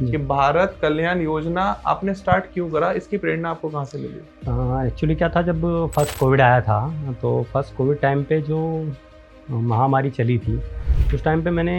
कि भारत कल्याण योजना आपने स्टार्ट क्यों करा, इसकी प्रेरणा आपको कहाँ से मिली? एक्चुअली क्या था, जब फर्स्ट कोविड आया था तो फर्स्ट कोविड टाइम पे जो महामारी चली थी उस टाइम पे मैंने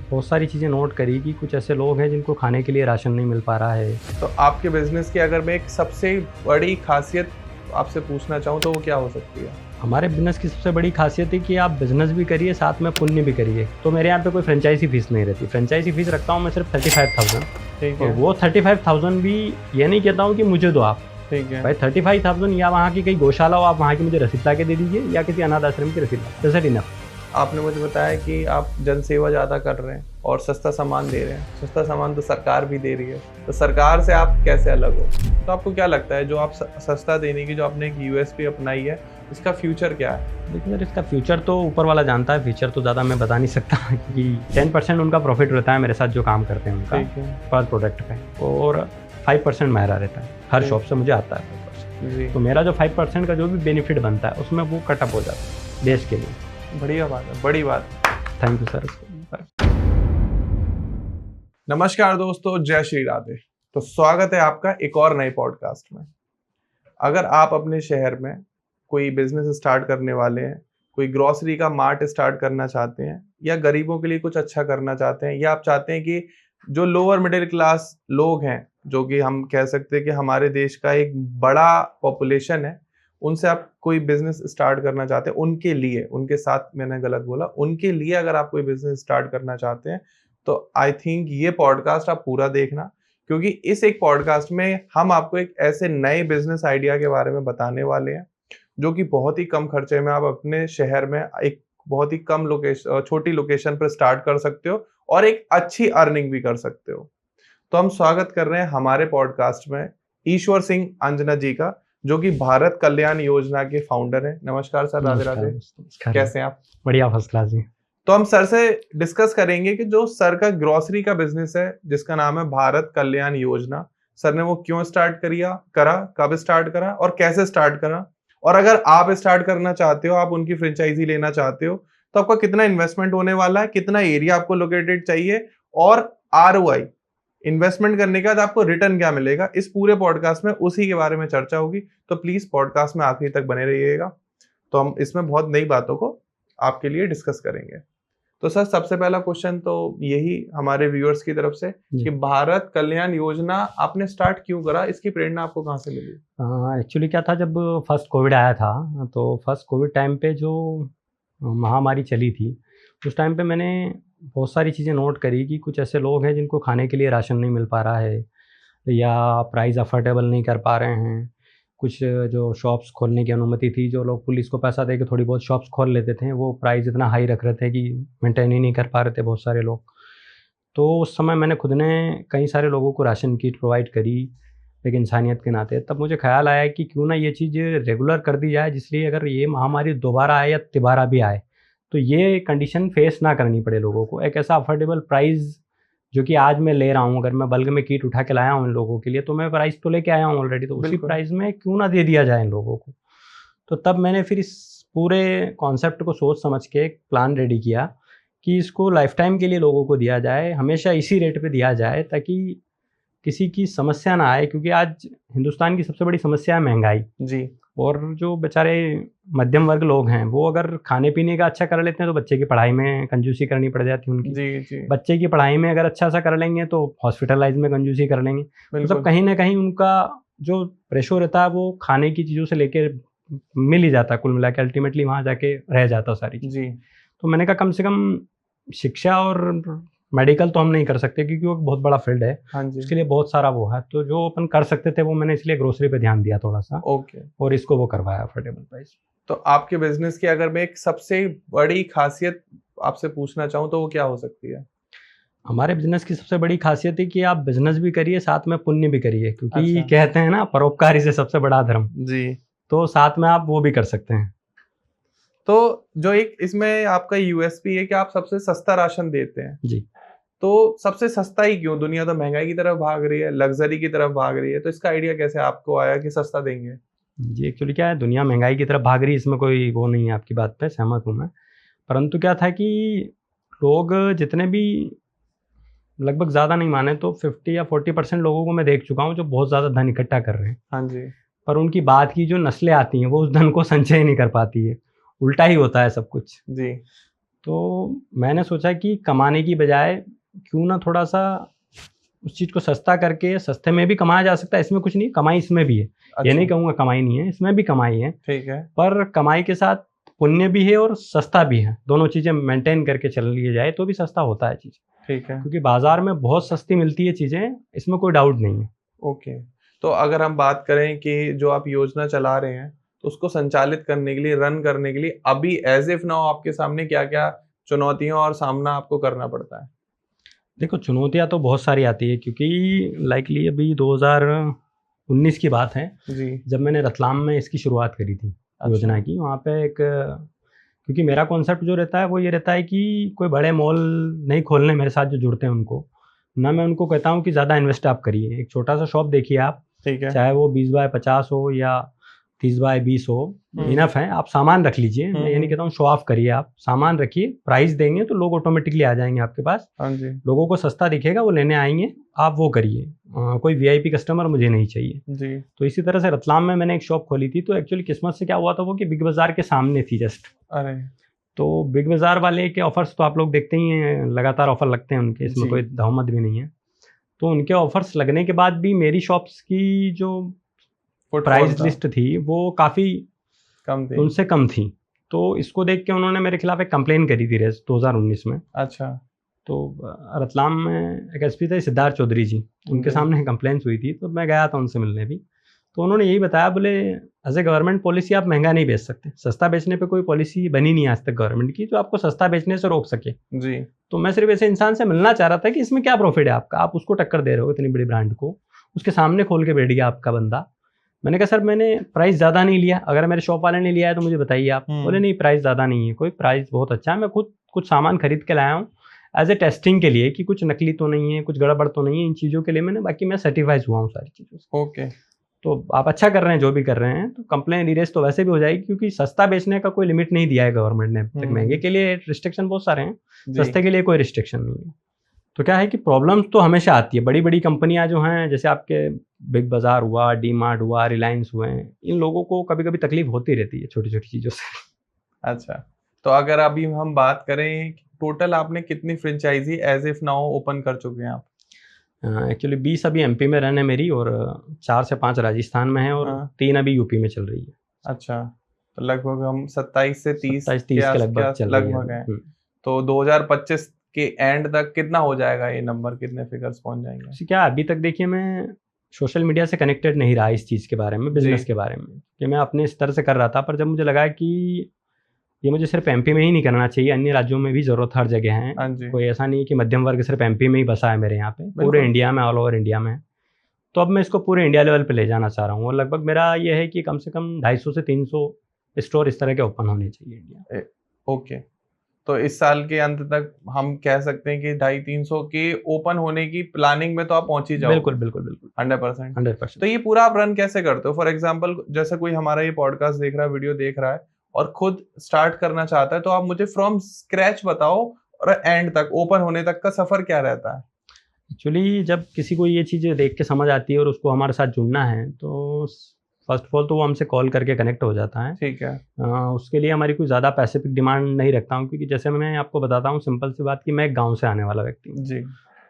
बहुत सारी चीज़ें नोट करी कि कुछ ऐसे लोग हैं जिनको खाने के लिए राशन नहीं मिल पा रहा है। तो आपके बिजनेस की अगर मैं एक सबसे बड़ी खासियत आपसे पूछना चाहूँ तो वो क्या हो सकती है? हमारे बिज़नेस की सबसे बड़ी खासियत है कि आप बिज़नेस भी करिए साथ में पुण्य भी करिए। तो मेरे यहाँ पे कोई फ्रेंचाइजी फ़ीस नहीं रहती। फ्रेंचाइजी फ़ीस रखता हूँ मैं सिर्फ 35,000। ठीक और है। वो 35,000 भी ये नहीं कहता हूँ कि मुझे दो आप। ठीक है भाई 35,000 या वहाँ की कहीं गौशाला हो, आप वहाँ की मुझे रसीद ला के दे दीजिए या किसी अनाथ आश्रम की रसीद ला, दैट्स इनफ। आपने मुझे बताया कि आप जन सेवा ज़्यादा कर रहे हैं और सस्ता सामान दे रहे हैं। सस्ता सामान तो सरकार भी दे रही है, तो सरकार से आप कैसे अलग हो? तो आपको क्या लगता है जो आप सस्ता देने की जो आपने एक यूएसपी अपनाई है, इसका फ्यूचर क्या है? देखिए सर, इसका फ्यूचर तो ऊपर वाला जानता है, फ्यूचर तो ज़्यादा मैं बता नहीं सकता कि 10% उनका प्रॉफिट रहता है मेरे साथ जो काम करते हैं उनका ठीक है पर प्रोडक्ट पे, और 5% मेरा रहता है हर शॉप से मुझे आता है 5%। जी, तो मेरा जो 5% का जो भी बेनिफिट बनता है उसमें वो कटअप हो जाता है देश के लिए। बढ़िया बात है, बड़ी बात। Thank you sir. नमस्कार दोस्तों, जय श्री राधे। तो स्वागत है आपका एक और नए पॉडकास्ट में। अगर आप अपने शहर में कोई बिजनेस स्टार्ट करने वाले हैं, कोई ग्रोसरी का मार्ट स्टार्ट करना चाहते हैं, या गरीबों के लिए कुछ अच्छा करना चाहते हैं, या आप चाहते हैं कि जो लोअर मिडिल क्लास लोग हैं, जो कि हम कह सकते हैं कि हमारे देश का एक बड़ा पॉपुलेशन है, उनसे आप कोई बिजनेस स्टार्ट करना चाहते हैं, उनके लिए, उनके साथ मैंने गलत बोला, उनके लिए अगर आप कोई बिजनेस स्टार्ट करना चाहते हैं तो आई थिंक ये पॉडकास्ट आप पूरा देखना, क्योंकि इस एक पॉडकास्ट में हम आपको एक ऐसे नए बिजनेस आइडिया के बारे में बताने वाले हैं जो कि बहुत ही कम खर्चे में आप अपने शहर में एक बहुत ही कम लोकेशन, छोटी लोकेशन पर स्टार्ट कर सकते हो और एक अच्छी अर्निंग भी कर सकते हो। तो हम स्वागत कर रहे हैं हमारे पॉडकास्ट में ईश्वर सिंह अंजना जी का, जो कि भारत कल्याण योजना के फाउंडर हैं। नमस्कार सर, राधे राधे। कैसे हैं आप? बढ़िया, फर्स्ट क्लास जी। तो हम सर से डिस्कस करेंगे कि जो सर का ग्रोसरी का बिजनेस है जिसका नाम है भारत कल्याण योजना, सर ने वो क्यों स्टार्ट करा, कब स्टार्ट करा और कैसे स्टार्ट करा, और अगर आप स्टार्ट करना चाहते हो, आप उनकी फ्रेंचाइजी लेना चाहते हो, तो आपका कितना इन्वेस्टमेंट होने वाला है, कितना एरिया आपको लोकेटेड चाहिए, और आरओआई, इन्वेस्टमेंट करने के बाद आपको रिटर्न क्या मिलेगा, इस पूरे पॉडकास्ट में उसी के बारे में चर्चा होगी। तो प्लीज पॉडकास्ट में आखिरी तक बने रहिएगा। तो हम इसमें बहुत नई बातों को आपके लिए डिस्कस करेंगे। तो सर, सबसे पहला क्वेश्चन तो यही हमारे व्यूअर्स की तरफ से कि भारत कल्याण योजना आपने स्टार्ट क्यों करा, इसकी प्रेरणा आपको कहाँ से मिली? एक्चुअली क्या था, जब फर्स्ट कोविड आया था तो फर्स्ट कोविड टाइम पे जो महामारी चली थी उस टाइम पे मैंने बहुत सारी चीज़ें नोट करी कि कुछ ऐसे लोग हैं जिनको खाने के लिए राशन नहीं मिल पा रहा है या प्राइस अफोर्डेबल नहीं कर पा रहे हैं। कुछ जो शॉप्स खोलने की अनुमति थी, जो लोग पुलिस को पैसा दे के थोड़ी बहुत शॉप्स खोल लेते थे, वो प्राइस इतना हाई रख रहे थे कि मेंटेन ही नहीं कर पा रहे थे बहुत सारे लोग। तो उस समय मैंने खुद ने कई सारे लोगों को राशन किट प्रोवाइड करी एक इंसानियत के नाते। तब मुझे ख़्याल आया कि क्यों ना ये चीज़ रेगुलर कर दी जाए, जिसलिए अगर ये महामारी दोबारा आए या तिबारा भी आए तो ये कंडीशन फेस ना करनी पड़े लोगों को। एक ऐसा अफोर्डेबल प्राइस जो कि आज मैं ले रहा हूँ, अगर मैं बल्क में किट उठा के लाया हूँ इन लोगों के लिए, तो मैं प्राइस तो लेके आया हूँ ऑलरेडी, तो उसी प्राइस में क्यों ना दे दिया जाए इन लोगों को। तो तब मैंने फिर इस पूरे कॉन्सेप्ट को सोच समझ के एक प्लान रेडी किया कि इसको लाइफ टाइम के लिए लोगों को दिया जाए, हमेशा इसी रेट पे दिया जाए ताकि किसी की समस्या ना आए। क्योंकि आज हिंदुस्तान की सबसे बड़ी समस्या है महंगाई जी। और जो बेचारे मध्यम वर्ग लोग हैं वो अगर खाने पीने का अच्छा कर लेते हैं तो बच्चे की पढ़ाई में कंजूसी करनी पड़ जाती है उनकी। जी। बच्चे की पढ़ाई में अगर अच्छा सा कर लेंगे तो हॉस्पिटलाइज में कंजूसी कर लेंगे। मतलब कहीं ना कहीं उनका जो प्रेशर रहता है वो खाने की चीज़ों से लेकर मिल ही जाता है, कुल मिला के अल्टीमेटली वहाँ जाके रह जाता है सारी चीज़। जी। तो मैंने कहा कम से कम शिक्षा और मेडिकल तो हम नहीं कर सकते क्योंकि वो बहुत बड़ा फील्ड है। हाँ जी। उसके लिए बहुत सारा वो है, तो जो अपन कर सकते थे वो मैंने इसलिए ग्रोसरी पे ध्यान दिया थोड़ा सा। ओके। और इसको वो करवाया अफोर्डेबल प्राइस। तो आपके बिजनेस की अगर मैं एक सबसे बड़ी खासियत आपसे पूछना चाहूँ तो वो क्या हो सकती है? हमारे बिजनेस की सबसे बड़ी खासियत है कि आप बिजनेस भी करिए साथ में पुण्य भी करिए, क्योंकि अच्छा। कहते हैं ना परोपकारी से सबसे बड़ा धर्म। जी। तो साथ में आप वो भी कर सकते हैं। तो जो एक इसमें आपका यूएसपी है कि आप सबसे सस्ता राशन देते हैं। जी। तो सबसे सस्ता ही क्यों? दुनिया तो महंगाई की तरफ भाग रही है, लग्जरी की तरफ भाग रही है, तो इसका आइडिया कैसे आपको आया कि सस्ता देंगे? जी, एक्चुअली क्या है, दुनिया महंगाई की तरफ भाग रही है, इसमें कोई वो नहीं है, आपकी बात पे सहमत हूँ मैं। परंतु क्या था कि लोग जितने भी लगभग ज़्यादा नहीं माने तो 50 या 40% लोगों को मैं देख चुका हूँ जो बहुत ज़्यादा धन इकट्ठा कर रहे हैं। हाँ जी। पर उनकी बाद की जो नस्लें आती हैं वो उस धन को संचय नहीं कर पाती है, उल्टा ही होता है सब कुछ। जी। तो मैंने सोचा कि कमाने की बजाय क्यों ना थोड़ा सा उस चीज़ को सस्ता करके, सस्ते में भी कमाया जा सकता है, इसमें कुछ नहीं, कमाई इसमें भी है। ये नहीं अच्छा, कहूँगा कमाई नहीं है, इसमें भी कमाई है। ठीक है। पर कमाई के साथ पुण्य भी है और सस्ता भी है, दोनों चीज़ें मेंटेन करके चल लिया जाए तो भी सस्ता होता है चीज़। ठीक है। क्योंकि बाज़ार में बहुत सस्ती मिलती है चीज़ें, इसमें कोई डाउट नहीं है। ओके। तो अगर हम बात करें कि जो आप योजना चला रहे हैं, तो उसको संचालित करने के लिए, रन करने के लिए अभी एज़ इफ नाउ आपके सामने क्या-क्या चुनौतियाँ और सामना आपको करना पड़ता है? देखो, चुनौतियाँ तो बहुत सारी आती है क्योंकि लाइकली अभी 2019 की बात है, जी। जब मैंने रतलाम में इसकी शुरुआत करी थी योजना की। वहाँ पे एक, क्योंकि मेरा कॉन्सेप्ट जो रहता है वो ये रहता है कि कोई बड़े मॉल नहीं खोलने मेरे साथ जो जुड़ते हैं उनको, ना मैं उनको कहता हूँ कि ज़्यादा इन्वेस्ट आप करिए। एक छोटा सा शॉप देखिए आप, ठीक है। चाहे वो 20 बाय 50 हो या 30 बाय 20 हो, इनफ है। आप सामान रख लीजिए, मैं ये नहीं कहता हूँ शो ऑफ करिए, आप सामान रखिए, प्राइस देंगे तो लोग ऑटोमेटिकली आ जाएंगे आपके पास। हाँ जी। लोगों को सस्ता दिखेगा, वो लेने आएंगे, आप वो करिए। कोई वीआईपी कस्टमर मुझे नहीं चाहिए। जी। तो इसी तरह से रतलाम में मैंने एक शॉप खोली थी। तो एक्चुअली किस्मत से क्या हुआ था वो कि बिग बाज़ार के सामने थी जस्ट। अरे! तो बिग बाज़ार वाले के ऑफ़र्स तो आप लोग देखते ही हैं, लगातार ऑफ़र लगते हैं उनके, इसमें जी। कोई तहमत भी नहीं है। तो उनके ऑफ़र्स लगने के बाद भी मेरी शॉप्स की जो फुटफॉल प्राइस था, लिस्ट थी वो काफ़ी कम थी। उनसे कम थी। तो इसको देख के उन्होंने मेरे खिलाफ एक कंप्लेन करी थी 2019 में। अच्छा। तो रतलाम में एक एसपी थे सिद्धार्थ चौधरी जी, उनके जी। सामने कंप्लेंट्स हुई थी। तो मैं गया था उनसे मिलने भी। तो उन्होंने यही बताया, बोले एज ए गवर्नमेंट पॉलिसी आप महंगा नहीं बेच सकते। सस्ता बेचने पे कोई पॉलिसी बनी नहीं आज तक गवर्नमेंट की जो आपको सस्ता बेचने से रोक सके। जी। तो मैं सिर्फ ऐसे इंसान से मिलना चाह रहा था कि इसमें क्या प्रॉफिट है आपका, आप उसको टक्कर दे रहे हो इतनी बड़ी ब्रांड को, उसके सामने खोल के बैठ गया आपका बंदा। मैंने कहा सर मैंने प्राइस ज़्यादा नहीं लिया, अगर मेरे शॉप वाले ने लिया है तो मुझे बताइए आप। बोले नहीं प्राइस ज़्यादा नहीं है, कोई प्राइस बहुत अच्छा है, मैं खुद कुछ सामान खरीद के लाया हूँ एज ए टेस्टिंग के लिए कि कुछ नकली तो नहीं है, कुछ गड़बड़ तो नहीं है, इन चीज़ों के लिए मैंने, बाकी मैं सर्टिफाइज हुआ हूँ सारी चीज़ों से। ओके। तो आप अच्छा कर रहे हैं जो भी कर रहे हैं, तो कंप्लेन इरेज तो वैसे भी हो जाएगी क्योंकि सस्ता बेचने का कोई लिमिट नहीं दिया है गवर्नमेंट ने अब तक। महंगे के लिए रिस्ट्रिक्शन बहुत सारे हैं, जी। सस्ते के लिए कोई रिस्ट्रिक्शन नहीं है। तो क्या है कि प्रॉब्लम्स तो हमेशा आती है। बड़ी बड़ी कंपनियां जो हैं, जैसे आपके बिग बाज़ार हुआ, डी मार्ट हुआ, रिलायंस हुए, इन लोगों को कभी कभी तकलीफ होती रहती है छोटी छोटी चीज़ों से। अच्छा। तो अगर अभी हम बात करें, टोटल आपने कितनी franchisee as if now open कर चुके हैं आप? एक्चुअली 20 अभी एमपी में रन है मेरी, और 4 से 5 राजस्थान में है, और हाँ। 3 अभी यूपी में चल रही है। अच्छा। तो लगभग हम 27 से 30 27-30 के के लगभग आस-पास चल रही है लगभग अभी। हैं। तो 2025 के एंड तक कितना हो जाएगा ये नंबर, कितने फिगर्स पहुँच जाएँगे? तो क्या अभी तक देखिए मैं सोशल मीडिया से कनेक्टेड नहीं रहा इस चीज़ के बारे में, बिजनेस जी। के बारे में, कि मैं अपने स्तर से कर रहा था। पर जब मुझे लगा कि ये मुझे सिर्फ एमपी में ही नहीं करना चाहिए, अन्य राज्यों में भी ज़रूरत हर जगह है। हाँ जी। कोई ऐसा नहीं है कि मध्यम वर्ग सिर्फ एमपी में ही बसा है मेरे यहाँ पे, पूरे बिल्कुल। इंडिया में, ऑल ओवर इंडिया में। तो अब मैं इसको पूरे इंडिया लेवल पे ले जाना चाह रहा हूँ, और लगभग मेरा ये है कि कम से कम 250 से 300 स्टोर इस तरह के ओपन होने चाहिए इंडिया। ओके। तो इस साल के अंत तक हम कह सकते हैं कि 250-300 के ओपन होने की प्लानिंग में तो आप पहुँच ही जाओगे। बिल्कुल, बिल्कुल, बिल्कुल। 100%। 100%। तो ये पूरा आप रन कैसे करते हो? फॉर एग्जांपल जैसे कोई हमारा ये पॉडकास्ट देख रहा है, वीडियो देख रहा है और खुद स्टार्ट करना चाहता है, तो आप मुझे फ्रॉम स्क्रैच बताओ और एंड तक, ओपन होने तक का सफर क्या रहता है? एक्चुअली जब किसी को ये चीज़ देख के समझ आती है और उसको हमारे साथ जुड़ना है, तो फर्स्ट ऑफ ऑल तो वो हमसे कॉल करके कनेक्ट हो जाता है। ठीक है। उसके लिए हमारी कोई ज़्यादा पैसिफिक डिमांड नहीं रखता हूँ, क्योंकि जैसे मैं आपको बताता हूँ सिंपल सी बात कि मैं एक गाँव से आने वाला व्यक्ति हूँ। जी।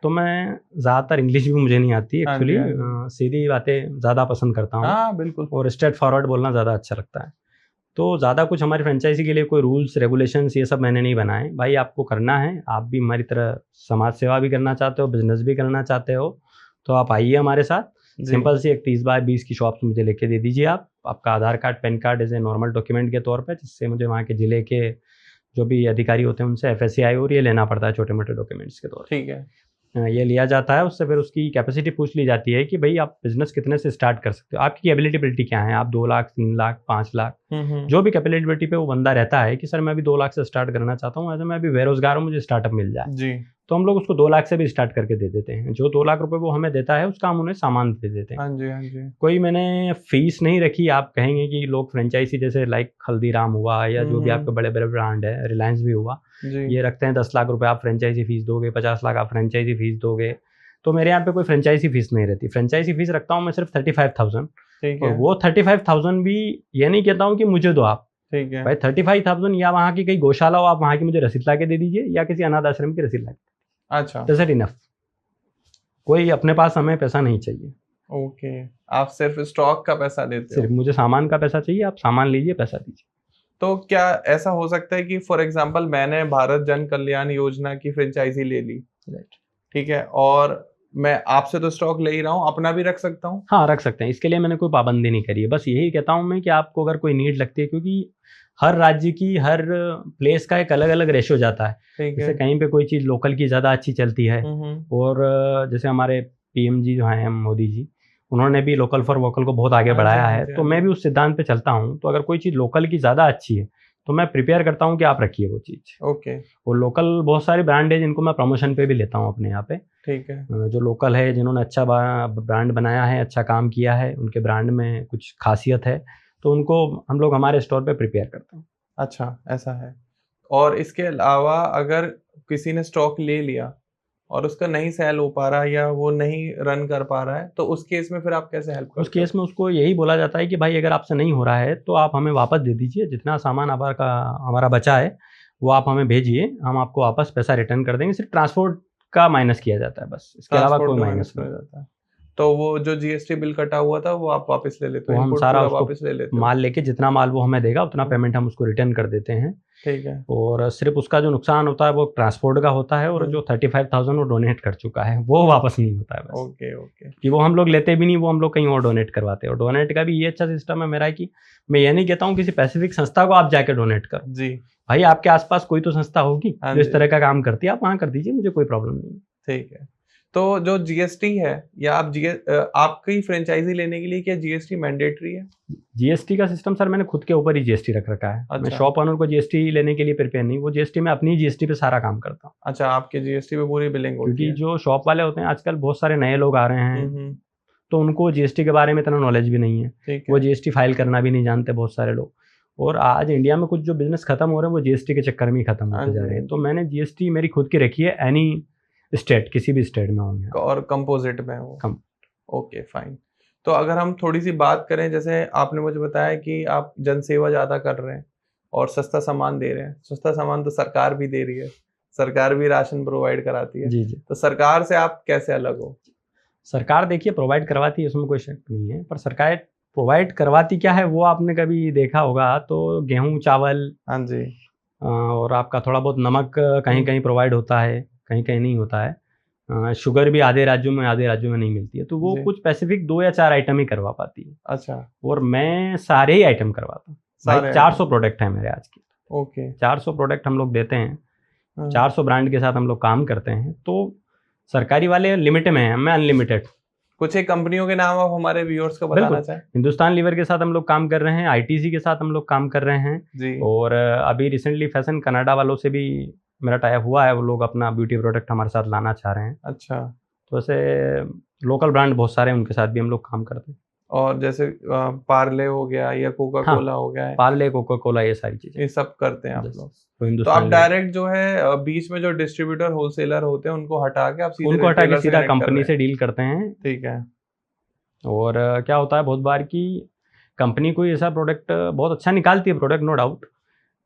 तो मैं ज़्यादातर इंग्लिश भी मुझे नहीं आती हाँ जी, एक्चुअली, हाँ सीधी बातें ज़्यादा पसंद करता हूँ, हाँ, बिल्कुल। और स्ट्रेट फॉरवर्ड बोलना ज़्यादा अच्छा लगता है। तो ज़्यादा कुछ हमारी फ्रेंचाइजी के लिए कोई रूल्स रेगुलेशंस ये सब मैंने नहीं बनाए। भाई आपको करना है, आप भी हमारी तरह समाज सेवा भी करना चाहते हो, बिजनेस भी करना चाहते हो, तो आप आइए हमारे साथ। जी। सिंपल सी एक 30 बाय 20 की शॉप्स मुझे लेके दे दीजिए आप। आपका Aadhaar card, PAN card as a normal document के तौर पे, जिससे मुझे वहाँ के ज़िले के जो भी अधिकारी होते हैं उनसे एफएससीआई और ये लेना पड़ता है, छोटे मोटे डॉक्यूमेंट्स के तौर पे। ठीक है। ये लिया जाता है, उससे फिर उसकी कैपेसिटी पूछ ली जाती है कि भाई आप बिज़नेस कितने से स्टार्ट कर सकते हो, आपकी एबिलिटेबिलिटी क्या है, आप 2 लाख, 3 लाख, 5 लाख, जो भी कैपेबिलिटी पे वो बंदा रहता है कि सर मैं अभी 2 लाख से स्टार्ट करना चाहता हूँ, ऐसे मैं अभी बेरोजगार हूँ, मुझे स्टार्टअप मिल जाए। जी। तो हम लोग उसको 2 लाख से भी स्टार्ट करके दे देते हैं। जो 2 लाख रुपए वो हमें देता है उसका हम उन्हें सामान दे देते हैं। हाँ जी, हाँ जी। कोई मैंने फीस नहीं रखी। आप कहेंगे कि लोग फ्रेंचाइजी जैसे लाइक हल्दीराम हुआ या जो भी आपके बड़े बड़े ब्रांड है, रिलायंस भी हुआ, ये रखते हैं 10 लाख रुपए आप फ्रेंचाइजी फीस दोगे, 50 लाख आप फ्रेंचाइजी फीस दोगे। तो मेरे यहाँ पे कोई फ्रेंचाइजी फीस नहीं रहती। फ्रेंचाइजी फीस रखता हूँ मैं सिर्फ 35,000। और वो 35,000 भी ये नहीं कहता हूँ कि मुझे दो आप, ठीक है भाई 35,000 या वहाँ की कहीं गौशाला हो, आप वहाँ की मुझे रसीद ला के दे दीजिए, या किसी अनाथ आश्रम की रसीद ला के। अच्छा, दैट्स इट इनफ। कोई अपने पास हमें पैसा नहीं चाहिए। ओके, आप सिर्फ स्टॉक का पैसा देते हो? सिर्फ मुझे सामान का पैसा चाहिए, आप सामान लीजिए, पैसा दीजिए। तो क्या ऐसा हो सकता है कि फॉर एग्जांपल मैंने भारत जन कल्याण योजना की फ्रेंचाइजी ले ली, राइट, ठीक है, और मैं आपसे तो स्टॉक ले ही रहा हूँ, अपना भी रख सकता हूँ? हाँ, रख सकते हैं। इसके लिए मैंने कोई पाबंदी नहीं करी है। बस यही कहता हूँ मैं कि आपको अगर कोई नीड लगती है, क्योंकि हर राज्य की, हर प्लेस का एक अलग अलग रेशो जाता है। ठीक है। जैसे कहीं पे कोई चीज़ लोकल की ज़्यादा अच्छी चलती है, और जैसे हमारे पीएम जी जो हैं मोदी जी, उन्होंने भी लोकल फॉर वोकल को बहुत आगे बढ़ाया है। तो मैं भी उस सिद्धांत पे चलता हूँ। तो अगर कोई चीज़ लोकल की ज़्यादा अच्छी है तो मैं प्रिपेयर करता हूँ कि आप रखिए वो चीज़। ओके। और लोकल बहुत सारे ब्रांड है जिनको मैं प्रमोशन पे भी लेता हूँ अपने यहाँ पे। ठीक है। जो लोकल है, जिन्होंने अच्छा ब्रांड बनाया है, अच्छा काम किया है, उनके ब्रांड में कुछ खासियत है, तो उनको हम लोग हमारे स्टोर पे प्रिपेयर करते हैं। अच्छा, ऐसा है। और इसके अलावा अगर किसी ने स्टॉक ले लिया और उसका नहीं सेल हो पा रहा है या वो नहीं रन कर पा रहा है, तो उस केस में फिर आप कैसे हेल्प करते हो? उस केस में उसको यही बोला जाता है कि भाई अगर आपसे नहीं हो रहा है तो आप हमें वापस दे दीजिए। जितना सामान हमारा बचा है वो आप हमें भेजिए, हम आपको वापस पैसा रिटर्न कर देंगे। सिर्फ ट्रांसपोर्ट का माइनस किया जाता है, बस। इसके अलावा कोई माइनस नहीं जाता है। तो वो जो जीएसटी बिल कटा हुआ था वो आप वापस ले लेते हो? वो हम इनपुट सारा पूरा उसको वापस ले लेते हो? माल लेके, जितना माल वो हमें देगा उतना पेमेंट हम उसको रिटर्न कर देते हैं। ठीक है। और सिर्फ उसका जो नुकसान होता है वो ट्रांसपोर्ट का होता है, और जो 35,000 वो डोनेट कर चुका है वो वापस नहीं होता है, बस। Okay, okay. कि वो हम लोग लेते भी नहीं, वो हम लोग कहीं और डोनेट करवाते हैं। और डोनेट का भी ये अच्छा सिस्टम है मेरा है कि मैं ये नहीं कहता हूँ किसी स्पेसिफिक संस्था को आप जाके डोनेट करो जी। भाई आपके आसपास कोई तो संस्था होगी जो इस तरह का काम करती है, आप वहाँ कर दीजिए, मुझे कोई प्रॉब्लम नहीं। ठीक है। तो जो जीएसटी है, या आपकी फ्रेंचाइजी लेने के लिए क्या जीएसटी मैंडेटरी है? जीएसटी का सिस्टम सर मैंने खुद के ऊपर ही जीएसटी रख रखा है। मैं शॉप ओनर को जीएसटी लेने के लिए प्रिपेयर नहीं, वो जीएसटी में अपनी जीएसटी पे सारा काम करता हूँ। अच्छा, आपके जीएसटी पे पूरी बिलिंग होती है? क्योंकि जो शॉप वाले होते हैं आजकल बहुत सारे नए लोग आ रहे हैं, तो उनको जीएसटी के बारे में इतना नॉलेज भी नहीं है। वो जीएसटी फाइल करना भी नहीं जानते बहुत सारे लोग। और आज इंडिया में कुछ जो बिजनेस खत्म हो रहे हैं वो जीएसटी के चक्कर में ही खत्म होते जा रहे हैं। तो मैंने जीएसटी मेरी खुद की रखी है, एनी स्टेट, किसी भी स्टेट में होंगे, और कंपोजिट में हो। Okay, fine. तो अगर हम थोड़ी सी बात करें, जैसे आपने मुझे बताया कि आप जनसेवा ज़्यादा कर रहे हैं और सस्ता सामान दे रहे हैं। सस्ता सामान तो सरकार भी दे रही है, सरकार भी राशन प्रोवाइड कराती है। जी जी। तो सरकार से आप कैसे अलग हो? सरकार देखिए प्रोवाइड करवाती है, उसमें कोई शक नहीं है, पर सरकार प्रोवाइड करवाती क्या है वो आपने कभी देखा होगा तो गेहूँ, चावल, हाँ जी, और आपका थोड़ा बहुत नमक कहीं कहीं प्रोवाइड होता है, कहीं कहीं नहीं होता है। शुगर भी आधे राज्यों में नहीं मिलती है। तो वो कुछ स्पेसिफिक 2 या 4 आइटम ही करवा पाती है। अच्छा। और मैं सारे ही आइटम करवाता हूँ। 400 प्रोडक्ट है मेरे आज के। ओके। 400 प्रोडक्ट हम लोग देते हैं। 400 ब्रांड के साथ हम लोग काम करते हैं। तो सरकारी वाले लिमिट में है, मैं अनलिमिटेड। कुछ एक कंपनियों के नाम आप हमारे व्यूअर्स को बताना चाहें? हिंदुस्तान लीवर के साथ हम लोग काम कर रहे हैं, आईटीसी के साथ हम लोग काम कर रहे हैं जी। और अभी रिसेंटली फैशन कनाडा वालों से भी मेरा टाई अप हुआ है, वो लोग अपना ब्यूटी प्रोडक्ट हमारे साथ लाना चाह रहे हैं। अच्छा। तो ऐसे लोकल ब्रांड बहुत सारे हैं, उनके साथ भी हम लोग काम करते हैं। और जैसे पार्ले हो गया या कोका कोला हो गया है, पार्ले, कोका कोला, ये सारी चीजें, ये सब करते हैं आप लोग। तो आप डायरेक्ट जो है बीच में जो डिस्ट्रीब्यूटर होलसेलर होते हैं उनको हटा के आप सीधा कंपनी से डील करते हैं। ठीक है। और क्या होता है बहुत बार कि कंपनी कोई ऐसा प्रोडक्ट बहुत अच्छा निकालती है, प्रोडक्ट नो डाउट,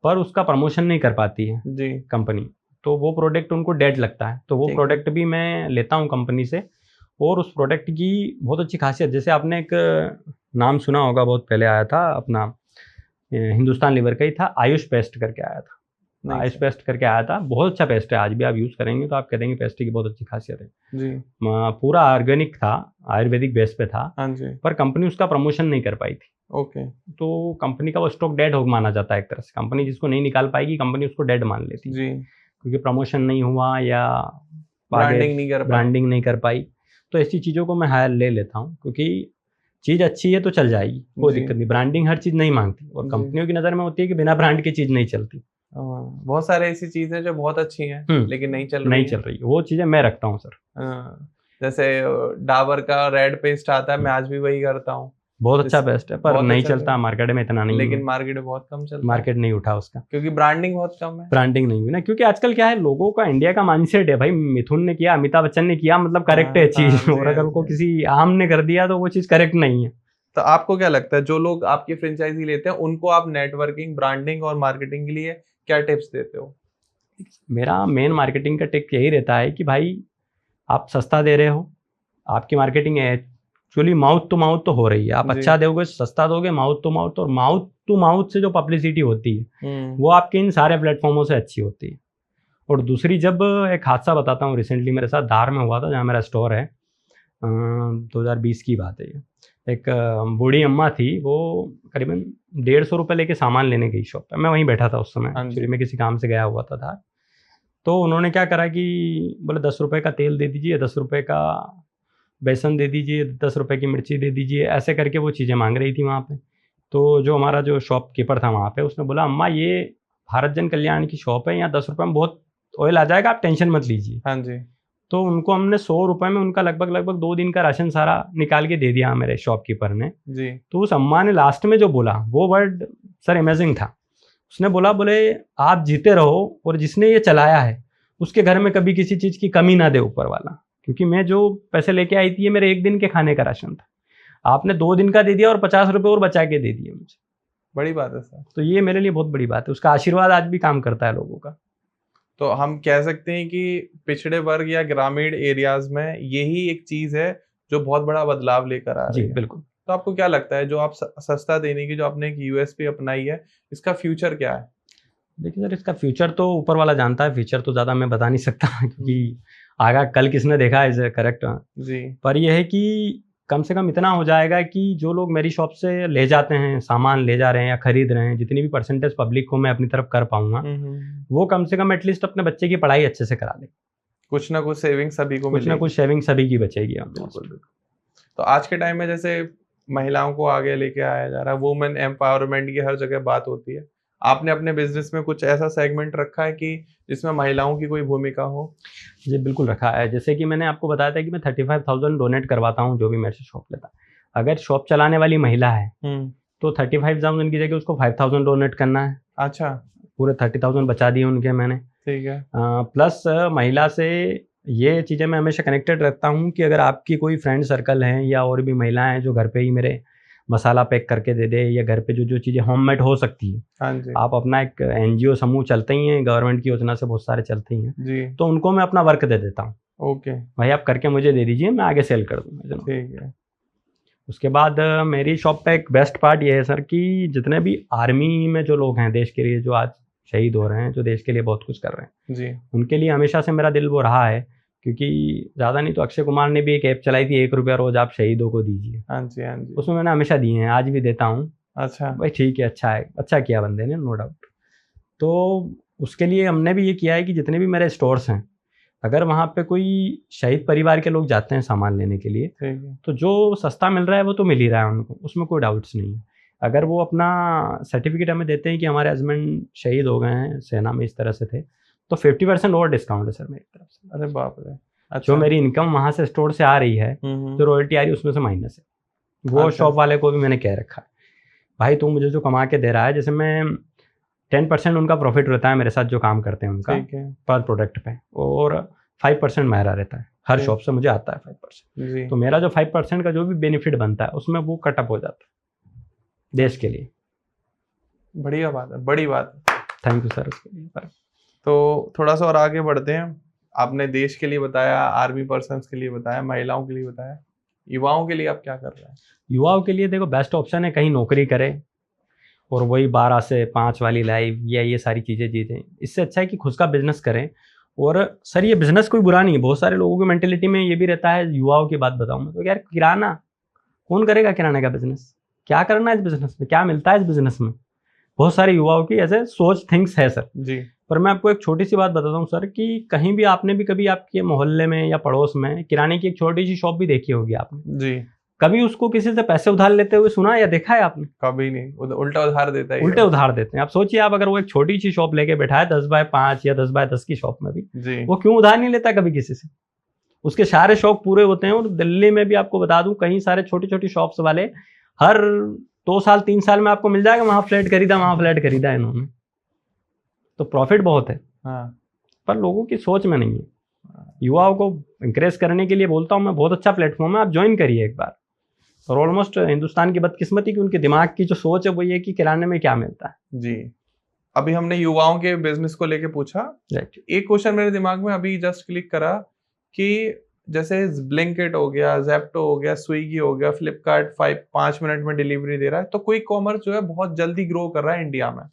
पर उसका प्रमोशन नहीं कर पाती है जी कंपनी, तो वो प्रोडक्ट उनको डेड लगता है। तो वो प्रोडक्ट भी मैं लेता हूँ कंपनी से, और उस प्रोडक्ट की बहुत अच्छी खासियत, जैसे आपने एक नाम सुना होगा, बहुत पहले आया था अपना हिंदुस्तान लीवर का ही था, आयुष पेस्ट करके आया था। आयुष पेस्ट करके आया था, बहुत अच्छा पेस्ट है, आज भी आप यूज़ करेंगे तो आप कह देंगे पेस्ट की बहुत अच्छी खासियत है जी। पूरा ऑर्गेनिक था, आयुर्वेदिक बेस पे था जी। पर कंपनी उसका प्रमोशन नहीं कर पाई थी। ओके। तो कंपनी का वो स्टॉक डेड हो माना जाता है एक तरह से। कंपनी जिसको नहीं निकाल पाएगी कंपनी उसको डेड मान लेती जी, क्योंकि प्रमोशन नहीं हुआ या ब्रांडिंग नहीं कर पाई। तो ऐसी चीज़ों को मैं हायर ले लेता हूँ, क्योंकि चीज़ अच्छी है तो चल जाएगी, कोई दिक्कत नहीं। ब्रांडिंग हर चीज़ नहीं मांगती, और कंपनियों की नज़र में होती है कि बिना ब्रांड की चीज़ नहीं चलती। बहुत सारे ऐसी चीजें जो बहुत अच्छी हैं लेकिन नहीं चल रही वो चीजें मैं रखता हूँ सर। जैसे डाबर का रेड पेस्ट आता है, मैं आज भी वही करता हूँ, बहुत अच्छा बेस्ट है, पर नहीं चलता मार्केट में, इतना नहीं, लेकिन मार्केट में बहुत कम चलता, मार्केट नहीं उठा उसका, क्योंकि ब्रांडिंग बहुत कम है। ब्रांडिंग नहीं हुई ना, क्योंकि आजकल क्या है, लोगों का इंडिया का माइंडसेट है भाई, मिथुन ने किया, अमिताभ बच्चन ने किया, मतलब करेक्ट है चीज, और अगर को किसी आम ने कर दिया तो वो चीज करेक्ट नहीं है। तो आपको क्या लगता है, जो लोग आपकी फ्रेंचाइजी लेते हैं उनको आप नेटवर्किंग, ब्रांडिंग और मार्केटिंग के लिए क्या टिप्स देते हो? मेरा मेन मार्केटिंग का टिप यही रहता है कि भाई आप सस्ता दे रहे हो, आपकी marketing actually mouth to mouth तो हो रही है, आप अच्छा दोगे, सस्ता दोगे, माउथ टू माउथ से जो पब्लिसिटी होती है वो आपके इन सारे प्लेटफॉर्मों से अच्छी होती है। और दूसरी, जब एक हादसा बताता हूँ, रिसेंटली मेरे साथ धार में हुआ था, जहाँ मेरा स्टोर है, 2020 की बात है ये। एक बूढ़ी अम्मा थी, वो करीबन 150 रुपये लेके सामान लेने गई शॉप पे, मैं वहीं बैठा था उस समय, एक्चुअली मैं किसी काम से गया हुआ था धार। तो उन्होंने क्या करा कि बोले 10 रुपये का तेल दे दीजिए, 10 रुपये का बेसन दे दीजिए, 10 रुपये की मिर्ची दे दीजिए, ऐसे करके वो चीज़ें मांग रही थी वहाँ पे। तो जो हमारा जो शॉपकीपर था वहाँ पे, उसने बोला, अम्मा ये भारत जन कल्याण की शॉप है, यहाँ 10 रुपये में बहुत ऑयल आ जाएगा, आप टेंशन मत लीजिए। हाँ जी। तो उनको हमने 100 रुपये में उनका लगभग 2 दिन का राशन सारा निकाल के दे दिया मेरे शॉपकीपर ने जी। तो उस अम्मा ने लास्ट में जो बोला, वो वर्ड सर अमेजिंग था। उसने बोले आप जीते रहो, और जिसने ये चलाया है उसके घर में कभी किसी चीज़ की कमी ना दे ऊपर वाला, क्योंकि मैं जो पैसे लेके आई थी ये मेरे 1 दिन के खाने का राशन था, आपने 2 दिन का दे दिया और 50 रुपये और बचा के दे दिए मुझे। बड़ी बात है सर। तो ये मेरे लिए बहुत बड़ी बात है, उसका आशीर्वाद आज भी काम करता है लोगों का। तो हम कह सकते हैं कि पिछड़े वर्ग या ग्रामीण एरियाज में यही एक चीज़ है जो बहुत बड़ा बदलाव लेकर आ रही है। जी बिल्कुल। तो आपको क्या लगता है, जो आप सस्ता देने की जो आपने एक यूएसपी अपनाई है, इसका फ्यूचर क्या है? देखिए सर, इसका फ्यूचर तो ऊपर वाला जानता है, फ्यूचर तो ज़्यादा मैं बता नहीं सकता क्योंकि आगा कल किसने देखा है, इज करेक्ट जी। पर यह है कि कम से कम इतना हो जाएगा कि जो लोग मेरी शॉप से ले जाते हैं, सामान ले जा रहे हैं या खरीद रहे हैं, जितनी भी परसेंटेज पब्लिक को मैं अपनी तरफ कर पाऊंगा, वो कम से कम एटलीस्ट अपने बच्चे की पढ़ाई अच्छे से करा ले। कुछ ना कुछ सेविंग सभी को, कुछ ना कुछ सेविंग सभी की बचेगी। बिल्कुल। तो आज के टाइम में जैसे महिलाओं को आगे लेके आया जा रहा है, वुमेन एम्पावरमेंट की हर जगह बात होती है, आपने अपने बिजनेस में कुछ ऐसा सेगमेंट रखा है कि जिसमें महिलाओं की कोई भूमिका हो? जी बिल्कुल रखा है। जैसे कि मैंने आपको बताया था कि मैं 35,000 डोनेट करवाता हूँ जो भी मेरे से शॉप लेता है। अगर शॉप चलाने वाली महिला है तो 35,000 की जगह उसको 5,000 डोनेट करना है। अच्छा। पूरे 30,000 बचा दिए उनके मैंने। ठीक है। प्लस महिला से ये चीज़ें मैं हमेशा कनेक्टेड रखता हूँ कि अगर आपकी कोई फ्रेंड सर्कल हैं या और भी महिलाएं जो घर पे ही मेरे मसाला पैक करके दे दे, या घर पे जो चीज़ें होममेड हो सकती है, हाँ जी। आप अपना एक एनजीओ समूह चलते ही हैं, गवर्नमेंट की योजना से बहुत सारे चलते ही हैं जी, तो उनको मैं अपना वर्क दे देता हूँ। ओके भाई आप करके मुझे दे दीजिए, मैं आगे सेल कर दूँगा। ठीक है। उसके बाद मेरी शॉप पे एक बेस्ट पार्ट ये है सर कि जितने भी आर्मी में जो लोग हैं देश के लिए, जो आज शहीद हो रहे हैं, जो देश के लिए बहुत कुछ कर रहे हैं जी, उनके लिए हमेशा से मेरा दिल वो रहा है, क्योंकि ज़्यादा नहीं तो अक्षय कुमार ने भी एक ऐप चलाई थी, 1 रुपया रोज आप शहीदों को दीजिए। हाँ जी, हाँ जी। उसमें मैंने हमेशा दिए हैं, आज भी देता हूँ। अच्छा भाई ठीक है, अच्छा है, अच्छा किया बंदे ने, नो डाउट। तो उसके लिए हमने भी ये किया है कि जितने भी मेरे स्टोर्स हैं, अगर वहाँ पे कोई शहीद परिवार के लोग जाते हैं सामान लेने के लिए, तो जो सस्ता मिल रहा है वो तो मिल ही रहा है उनको, उसमें कोई डाउट्स नहीं है। अगर वो अपना सर्टिफिकेट हमें देते हैं कि हमारे हस्बैंड शहीद हो गए हैं, सेना में इस तरह से थे, तो 50% और डिस्काउंट है सर मेरी तरफ से। अरे बाप रे। अच्छा। जो मेरी इनकम वहाँ से स्टोर से आ रही है, जो रॉयल्टी आ रही है उसमें से माइनस है। वो शॉप वाले को भी मैंने कह रखा है, भाई तू मुझे जो कमा के दे रहा है, जैसे मैं 10% उनका प्रॉफिट रहता है मेरे साथ जो काम करते हैं उनका पर प्रोडक्ट पे, और 5% मेरा रहता है, हर शॉप से मुझे आता है 5%। तो मेरा जो 5% का जो भी बेनिफिट बनता है उसमें वो कटअप हो जाता है देश के लिए। बढ़िया बात है, बड़ी बात है। थैंक यू सर उसके लिए। तो थोड़ा सा और आगे बढ़ते हैं। आपने देश के लिए बताया, आर्मी पर्सन्स के लिए बताया, महिलाओं के लिए बताया, युवाओं के लिए आप क्या कर रहे हैं? युवाओं के लिए देखो बेस्ट ऑप्शन है कहीं नौकरी करें और वही 12 से 5 वाली लाइफ या ये सारी चीज़ें जीतें। इससे अच्छा है कि खुद का बिजनेस करें। और सर ये बिजनेस कोई बुरा नहीं है, बहुत सारे लोगों की मेंटेलिटी में ये भी रहता है, युवाओं की बात बताऊँ मैं तो यार, किराना कौन करेगा, किराने का बिजनेस क्या करना है इस बिजनेस में, क्या मिलता है इस बिजनेस में, बहुत सारे युवाओं की ऐसे सोच थिंग्स है सर जी। पर मैं आपको एक छोटी सी बात बताता हूँ सर कि कहीं भी आपने भी कभी आपके मोहल्ले में या पड़ोस में किराने की एक छोटी सी शॉप भी देखी होगी आपने जी। कभी उसको किसी से पैसे उधार लेते हुए सुना या देखा है आपने? कभी नहीं, उल्टा उधार देता है। उल्टे उधार देते हैं। आप सोचिए, आप अगर वो एक छोटी सी शॉप लेके बैठा है 10x5 या 10x10 की शॉप में भी, जी। वो क्यों उधार नहीं लेता कभी किसी से? उसके सारे शौक पूरे होते हैं। और दिल्ली में भी आपको बता दूं, कई सारे छोटी छोटी शॉप्स वाले हर 2 साल 3 साल में आपको मिल जाएगा, वहां फ्लैट खरीदा, वहां फ्लैट खरीदा इन्होंने। तो प्रॉफिट बहुत है। हाँ। पर लोगों की सोच में नहीं है। युवाओं को इंकरेज करने के लिए बोलता हूँ मैं, बहुत अच्छा प्लेटफॉर्म है, आप ज्वाइन करिए एक बार। और ऑलमोस्ट हिंदुस्तान की बदकिस्मती कि उनके दिमाग की जो सोच है वो ये कि किराने में क्या मिलता है। जी। अभी हमने युवाओं के बिजनेस को लेके पूछा। एक क्वेश्चन मेरे दिमाग में अभी जस्ट क्लिक करा कि जैसे ब्लिंकिट हो गया, ज़ेप्टो हो गया, स्विगी हो गया, फ्लिपकार्ट 5 मिनट में डिलीवरी दे रहा है, तो क्विक कॉमर्स जो है बहुत जल्दी ग्रो कर रहा है इंडिया में।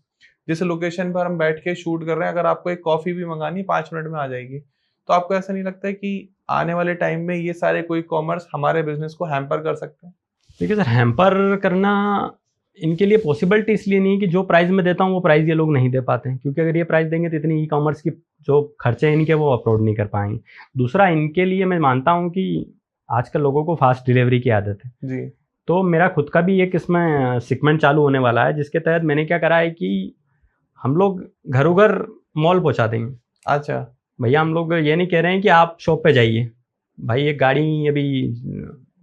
जिस लोकेशन पर हम बैठ के शूट कर रहे हैं, अगर आपको एक कॉफी भी मंगानी 5 मिनट में आ जाएगी। तो आपको ऐसा नहीं लगता है कि आने वाले टाइम में ये सारे क्विक कॉमर्स हमारे बिजनेस को हैम्पर कर सकते हैं? देखिए सर, हैम्पर करना इनके लिए पॉसिबिलिटी इसलिए नहीं कि जो प्राइस मैं देता हूँ वो प्राइस ये लोग नहीं दे पाते हैं, क्योंकि अगर ये प्राइस देंगे तो इतनी ई कॉमर्स की जो खर्चे हैं इनके वो अफोर्ड नहीं कर पाएंगे। दूसरा, इनके लिए मैं मानता हूँ कि आजकल लोगों को फास्ट डिलीवरी की आदत है जी। तो मेरा खुद का भी एक इसमें सेगमेंट चालू होने वाला है, जिसके तहत मैंने क्या करा है कि हम लोग घरों घर मॉल पहुँचा देंगे। अच्छा भैया, हम लोग ये नहीं कह रहे हैं कि आप शॉप पे जाइए। भाई, एक गाड़ी अभी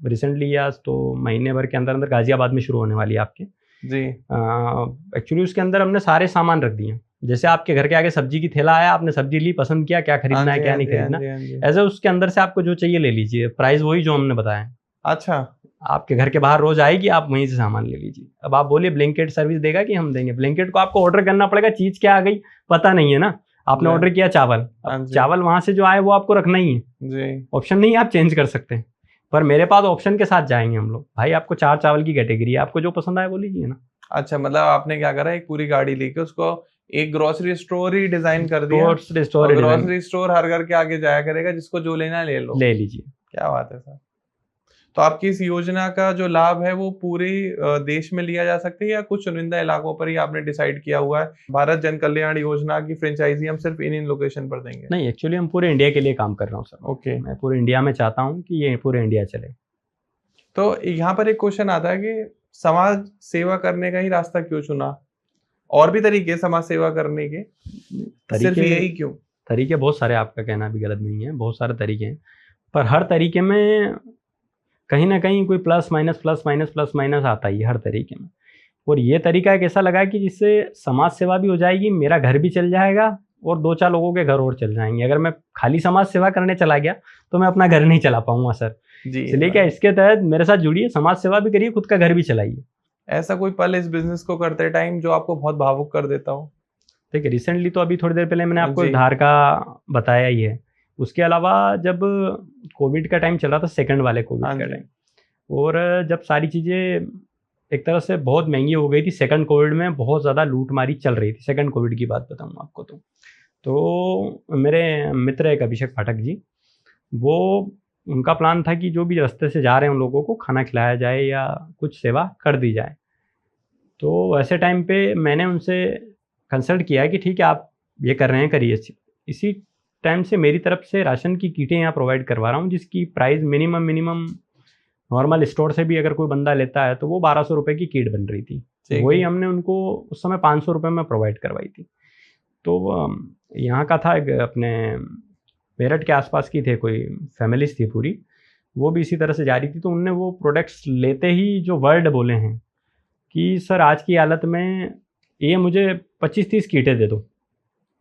रिसेंटली या तो महीने भर के अंदर अंदर गाजियाबाद में शुरू होने वाली है आपके जी। एक्चुअली उसके अंदर हमने सारे सामान रख दिए। जैसे आपके घर के आगे सब्जी की थैला आया, आपने सब्जी ली, पसंद किया क्या खरीदना है क्या नहीं खरीदना, ऐसे उसके अंदर से आपको जो चाहिए ले लीजिए, प्राइस वही जो हमने बताया। अच्छा, आपके घर के बाहर रोज आएगी, आप वहीं से सामान ले लीजिए। अब आप बोलिए ब्लिंकिट सर्विस देगा कि हम देंगे? ब्लिंकिट को आपको ऑर्डर करना पड़ेगा, चीज क्या आ गई पता नहीं है ना। आपने ऑर्डर किया चावल, अब चावल वहां से जो आए वो आपको रखना ही है जी। ऑप्शन नहीं है, आप चेंज कर सकते हैं। पर मेरे पास ऑप्शन के साथ जाएंगे हम लोग। भाई, आपको 4 चावल की कैटेगरी है, आपको जो पसंद आए वो लीजिए ना। अच्छा, मतलब आपने क्या करा, एक पूरी गाड़ी लेके उसको एक ग्रोसरी स्टोर ही डिजाइन कर दिया। ग्रोसरी स्टोर हर घर के आगे जाया करेगा, जिसको जो लेना है ले लो, ले लीजिए। क्या बात है सर। तो आपकी इस योजना का जो लाभ है वो पूरे देश में लिया जा सकता है या कुछ चुनिंदा इलाकों पर ही आपने डिसाइड किया हुआ है? भारत जन कल्याण योजना की फ्रेंचाइजी हम सिर्फ इन लोकेशन पर देंगे? नहीं, एक्चुअली हम पूरे इंडिया के लिए काम कर रहा हूँ सर। ओके। मैं पूरे इंडिया में चाहता हूँ कि ये पूरे इंडिया चले। तो यहाँ पर एक क्वेश्चन आता है कि समाज सेवा करने का ही रास्ता क्यों चुना? और भी तरीके समाज सेवा करने के, सिर्फ यही क्यों? तरीके बहुत सारे, आपका कहना भी गलत नहीं है, बहुत सारे तरीके हैं, पर हर तरीके में कहीं ना कहीं कोई प्लस माइनस आता ही है हर तरीके में। और ये तरीका एक ऐसा लगा कि जिससे समाज सेवा भी हो जाएगी, मेरा घर भी चल जाएगा और 2-4 लोगों के घर और चल जाएंगे। अगर मैं खाली समाज सेवा करने चला गया तो मैं अपना घर नहीं चला पाऊंगा सर जी। इसलिए क्या, इसके तहत मेरे साथ जुड़िए, समाज सेवा भी करिए, खुद का घर भी चलाइए। ऐसा कोई पल इस बिजनेस को करते टाइम जो आपको बहुत भावुक कर देता हो? देखिए, रिसेंटली तो अभी थोड़ी देर पहले मैंने आपको धार का बताया ही है। उसके अलावा जब कोविड का टाइम चल रहा था, सेकंड वाले कोविड का टाइम, और जब सारी चीज़ें एक तरह से बहुत महंगी हो गई थी, सेकंड कोविड में बहुत ज़्यादा लूटमारी चल रही थी। सेकंड कोविड की बात बताऊँ आपको तो मेरे मित्र एक अभिषेक पाठक जी, वो उनका प्लान था कि जो भी रास्ते से जा रहे हैं उन लोगों को खाना खिलाया जाए या कुछ सेवा कर दी जाए। तो ऐसे टाइम पे मैंने उनसे कंसल्ट किया कि ठीक है, आप ये कर रहे हैं, करिए। इसी टाइम से मेरी तरफ से राशन की किटें यहाँ प्रोवाइड करवा रहा हूँ, जिसकी प्राइस मिनिमम नॉर्मल स्टोर से भी अगर कोई बंदा लेता है तो वो 1200 रुपये की किट बन रही थी। वही हमने उनको उस समय 500 रुपये में प्रोवाइड करवाई थी। तो यहाँ का था, अपने मेरठ के आसपास की थे, कोई फैमिलीज थी पूरी, वो भी इसी तरह से जा रही थी। तो उनने वो प्रोडक्ट्स लेते ही जो वर्ड बोले हैं कि सर आज की हालत में ये मुझे 25-30 कीटें दे दो।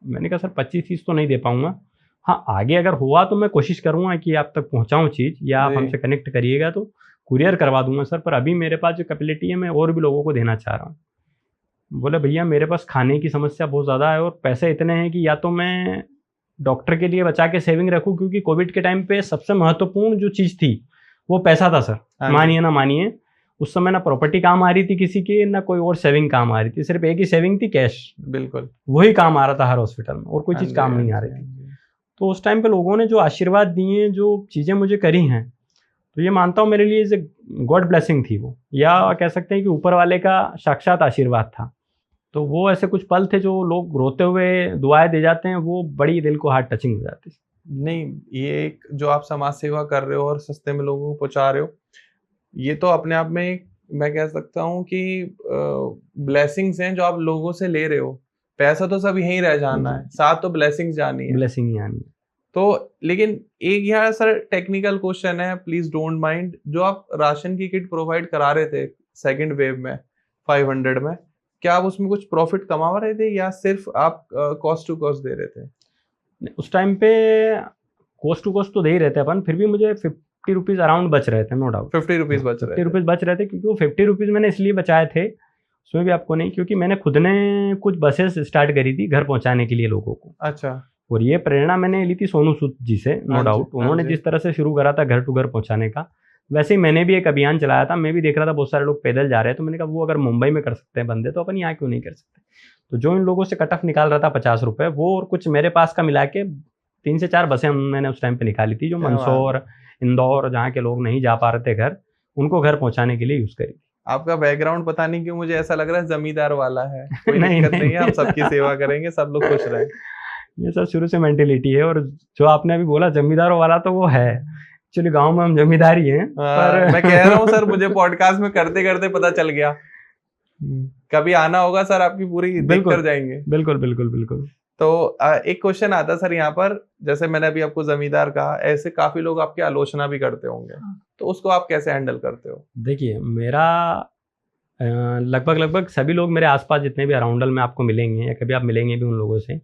मैंने कहा सर 25-30 तो नहीं दे पाऊँगा, हाँ आगे अगर हुआ तो मैं कोशिश करूँगा कि आप तक पहुँचाऊँ चीज़, या आप हमसे कनेक्ट करिएगा तो कुरियर करवा दूंगा सर, पर अभी मेरे पास जो कैपेबिलिटी है मैं और भी लोगों को देना चाह रहा हूँ। बोले भैया, मेरे पास खाने की समस्या बहुत ज़्यादा है और पैसे इतने हैं कि या तो मैं डॉक्टर के लिए बचा के सेविंग रखूँ, क्योंकि कोविड के टाइम पे सबसे महत्वपूर्ण जो चीज़ थी वो पैसा था सर। मानिए ना मानिए, उस समय ना प्रॉपर्टी काम आ रही थी किसी की, ना कोई और सेविंग काम आ रही थी, सिर्फ एक ही सेविंग थी, कैश। बिल्कुल वही काम आ रहा था हर हॉस्पिटल में, और कोई चीज़ काम नहीं आ रही थी। तो उस टाइम पे लोगों ने जो आशीर्वाद दिए, जो चीज़ें मुझे करी हैं, तो ये मानता हूँ मेरे लिए इज ए गॉड ब्लेसिंग थी वो, या कह सकते हैं कि ऊपर वाले का साक्षात आशीर्वाद था। तो वो ऐसे कुछ पल थे जो लोग रोते हुए दुआएं दे जाते हैं, वो बड़ी दिल को हार्ट टचिंग हो जाती है। नहीं, ये एक जो आप समाज सेवा कर रहे हो और सस्ते में लोगों को पहुँचा रहे हो, ये तो अपने आप में एक, मैं कह सकता हूँ कि ब्लेसिंग्स हैं जो आप लोगों से ले रहे हो। पैसा तो सब यहीं रह जाना है, साथ तो ब्लेसिंग्स जानी है। ब्लेसिंग ही आनी है। तो लेकिन एक यहाँ सर टेक्निकल क्वेश्चन है, प्लीज डोंट माइंड। जो आप राशन की किट प्रोवाइड करा रहे थे सेकंड वेव में 500 में, क्या आप उसमें कुछ प्रॉफिट कमा रहे थे या सिर्फ आप कॉस्ट टू कॉस्ट दे रहे थे? उस टाइम पे कॉस्ट टू कॉस्ट तो दे ही रहते अपन, फिर भी मुझे 50 रुपीज़ अराउंड बच रहे थे, नो डाउट। 50 रुपीज बच रहे 50 रुपीज़ बच रहे थे, क्योंकि वो 50 रुपीज़ मैंने इसलिए बचाए थे, उसमें भी आपको नहीं, क्योंकि मैंने खुद ने कुछ बसेस स्टार्ट करी थी घर पहुंचाने के लिए लोगों को। अच्छा। और ये प्रेरणा मैंने ली थी सोनू सूद जी से, नो हाँ जी, डाउट। हाँ उन्होंने जी। जिस तरह से शुरू करा था घर टू घर पहुंचाने का, वैसे ही मैंने भी एक अभियान चलाया था। मैं भी देख रहा था बहुत सारे लोग पैदल जा रहे हैं, तो मैंने कहा वो अगर मुंबई में कर सकते हैं बंदे, तो अपन यहाँ क्यों नहीं कर सकते। तो जो इन लोगों से कट ऑफ निकाल रहा था 50 रुपये, वो और कुछ मेरे पास का मिला के 3 से 4 बसें मैंने उस टाइम पे निकाली थी, जो क्या बात मंदसौर, इंदौर, जहाँ के लोग नहीं जा पा रहे थे घर, उनको घर पहुंचाने के लिए यूज़ करी। आपका बैकग्राउंड पता नहीं क्यों मुझे ऐसा लग रहा है जमींदार वाला है। कोई नहीं, दिक्कत नहीं, नहीं है, हम नहीं। सबकी सेवा करेंगे, सब लोग खुश रहें। ये सब शुरू से मेंटेलिटी है। और जो आपने अभी बोला जमींदारों वाला, तो वो है एक्चुअली, गांव में हम जमींदार ही हैं। पर मैं कह रहा हूँ सर, मुझे पॉडकास्ट में करते करते पता चल गया। कभी आना होगा सर, आपकी पूरी देख बिल्कुल कर जाएंगे। बिल्कुल बिल्कुल बिल्कुल। तो एक क्वेश्चन आता है सर यहाँ पर, जैसे मैंने अभी आपको जमींदार कहा, ऐसे काफी लोग आपकी आलोचना भी करते होंगे, तो उसको आप कैसे हैंडल करते हो? देखिए, मेरा लगभग सभी लोग मेरे आसपास जितने भी अराउंडल में आपको मिलेंगे, या कभी आप मिलेंगे भी उन लोगों से,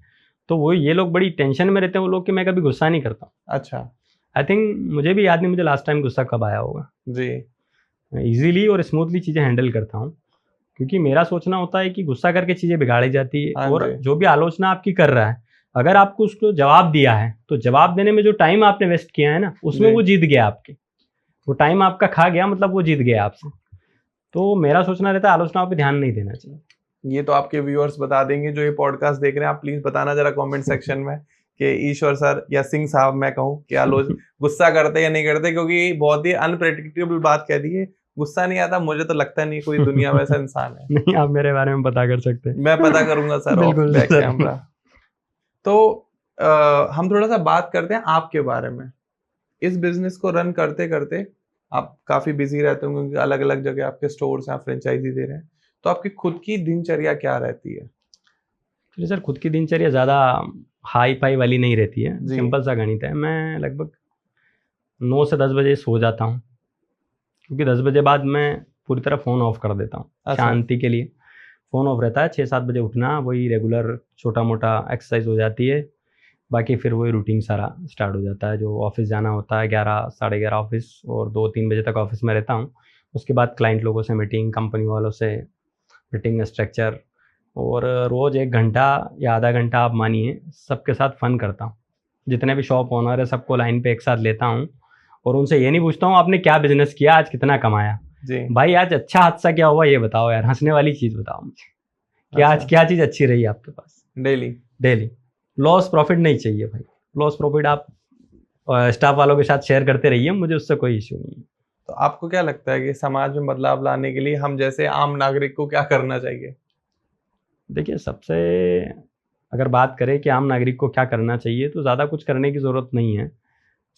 तो वो ये लोग बड़ी टेंशन में रहते हैं वो लोग, कि मैं कभी गुस्सा नहीं करता। अच्छा। आई थिंक मुझे भी याद नहीं मुझे लास्ट टाइम गुस्सा कब आया होगा। जी। ईजिली और स्मूथली चीज़ें हैंडल करता हूँ, क्योंकि मेरा सोचना होता है कि गुस्सा करके चीज़ें बिगाड़ी जाती है। हाँ और जी। जो भी आलोचना आपकी कर रहा है, अगर आपको उसको जवाब दिया है, तो जवाब देने में जो टाइम आपने वेस्ट किया है ना, उसमें जी। वो जीत गया आपके। वो टाइम आपका खा गया, मतलब वो जीत गया आपसे। तो मेरा सोचना रहता है आलोचनाओं पे ध्यान नहीं देना चाहिए। ये तो आपके व्यूअर्स बता देंगे जो ये पॉडकास्ट देख रहे हैं। आप प्लीज बताना जरा कमेंट सेक्शन में कि ईश्वर सर या सिंह साहब, मैं कहूँ कि गुस्सा करते या नहीं करते, क्योंकि बहुत ही अनप्रेडिक्टेबल बात कह दी है। गुस्सा नहीं आता, मुझे तो लगता नहीं कोई दुनिया में ऐसा इंसान है। नहीं, आप मेरे बारे में पता कर सकते हैं। मैं पता करूंगा सर, ऑफ बिल्कुल बैक सर। कैमरा। तो हम थोड़ा सा बात करते हैं आपके बारे में। इस बिजनेस को रन करते करते आप काफी बिजी रहते होंगे, क्योंकि अलग अलग जगह आपके स्टोर्स हैं, आप फ्रेंचाइजी दे रहे हैं। तो आपकी खुद की दिनचर्या क्या रहती है? तो सर, खुद की दिनचर्या ज़्यादा हाई फाई वाली नहीं रहती है, जी। सिंपल सा गणित है। मैं लगभग 9 से 10 बजे सो जाता हूँ, क्योंकि 10 बजे बाद मैं पूरी तरह फ़ोन ऑफ कर देता हूँ। अच्छा। शांति के लिए फ़ोन ऑफ रहता है। 6-7 बजे उठना, वही रेगुलर छोटा मोटा एक्सरसाइज हो जाती है, बाकी फिर वही रूटीन सारा स्टार्ट हो जाता है। जो ऑफिस जाना होता है 11 साढ़े 11 ऑफिस, और 2-3 बजे तक ऑफिस में रहता हूँ। उसके बाद क्लाइंट लोगों से मीटिंग, कंपनी वालों से मीटिंग, स्ट्रक्चर, और रोज़ 1 घंटा या आधा घंटा आप मानिए सबके साथ फ़न करता हूँ। जितने भी शॉप ओनर है सबको लाइन पे एक साथ लेता हूँ, और उनसे ये नहीं पूछता हूँ आपने क्या बिजनेस किया, आज कितना कमाया। जी। भाई आज अच्छा हादसा क्या हुआ ये बताओ यार, हंसने वाली चीज़ बताओ मुझे, कि आज अच्छा। क्या चीज़ अच्छी रही आपके पास। डेली लॉस प्रॉफिट नहीं चाहिए भाई। लॉस प्रॉफिट आप स्टाफ वालों के साथ शेयर करते रहिए, मुझे उससे कोई इश्यू नहीं है। तो आपको क्या लगता है कि समाज में बदलाव लाने के लिए हम जैसे आम नागरिक को क्या करना चाहिए? देखिए, सबसे अगर बात करें कि आम नागरिक को क्या करना चाहिए, तो ज़्यादा कुछ करने की ज़रूरत नहीं है।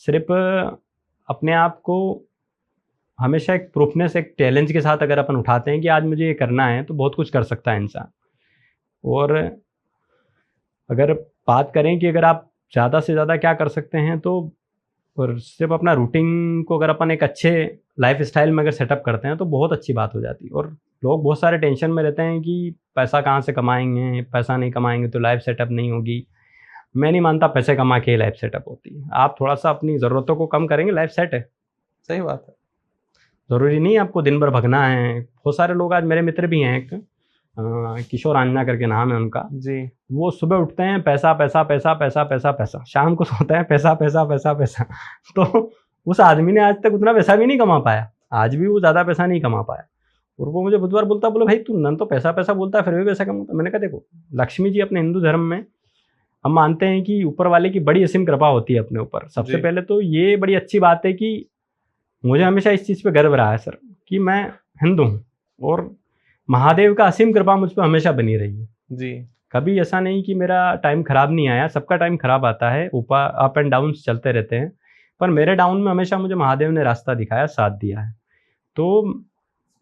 सिर्फ अपने आप को हमेशा एक प्रूफनेस, एक चैलेंज के साथ अगर अपन उठाते हैं कि आज मुझे ये करना है, तो बहुत कुछ कर सकता है इंसान। और अगर बात करें कि अगर आप ज़्यादा से ज़्यादा क्या कर सकते हैं, तो और सिर्फ अपना रूटीन को अगर अपन एक अच्छे लाइफ स्टाइल में अगर सेटअप करते हैं, तो बहुत अच्छी बात हो जाती है। और लोग बहुत सारे टेंशन में रहते हैं कि पैसा कहाँ से कमाएंगे, पैसा नहीं कमाएंगे तो लाइफ सेटअप नहीं होगी। मैं नहीं मानता पैसे कमा के लाइफ सेटअप होती है। आप थोड़ा सा अपनी ज़रूरतों को कम करेंगे, लाइफ सेट है। सही बात है। ज़रूरी नहीं आपको दिन भर भगना है। बहुत सारे लोग, आज मेरे मित्र भी हैं, एक किशोर आंजना करके नाम है उनका जी। वो सुबह उठते हैं पैसा पैसा पैसा पैसा पैसा पैसा, शाम को सोते हैं पैसा पैसा पैसा पैसा। तो उस आदमी ने आज तक उतना पैसा भी नहीं कमा पाया, आज भी वो ज़्यादा पैसा नहीं कमा पाया। और वो मुझे बुधवार बोलता, बोले भाई तू न तो पैसा पैसा बोलता है फिर भी पैसा कमाता। मैंने कहा देखो, लक्ष्मी जी अपने हिंदू धर्म में हम मानते हैं कि ऊपर वाले की बड़ी असीम कृपा होती है अपने ऊपर। सबसे पहले तो ये बड़ी अच्छी बात है कि मुझे हमेशा इस चीज़ पे गर्व रहा है सर, कि मैं हिंदू हूँ और महादेव का असीम कृपा मुझ पर हमेशा बनी रही है जी। कभी ऐसा नहीं कि मेरा टाइम ख़राब नहीं आया। सबका टाइम ख़राब आता है, ऊपर अप एंड डाउन चलते रहते हैं, पर मेरे डाउन में हमेशा मुझे महादेव ने रास्ता दिखाया, साथ दिया है। तो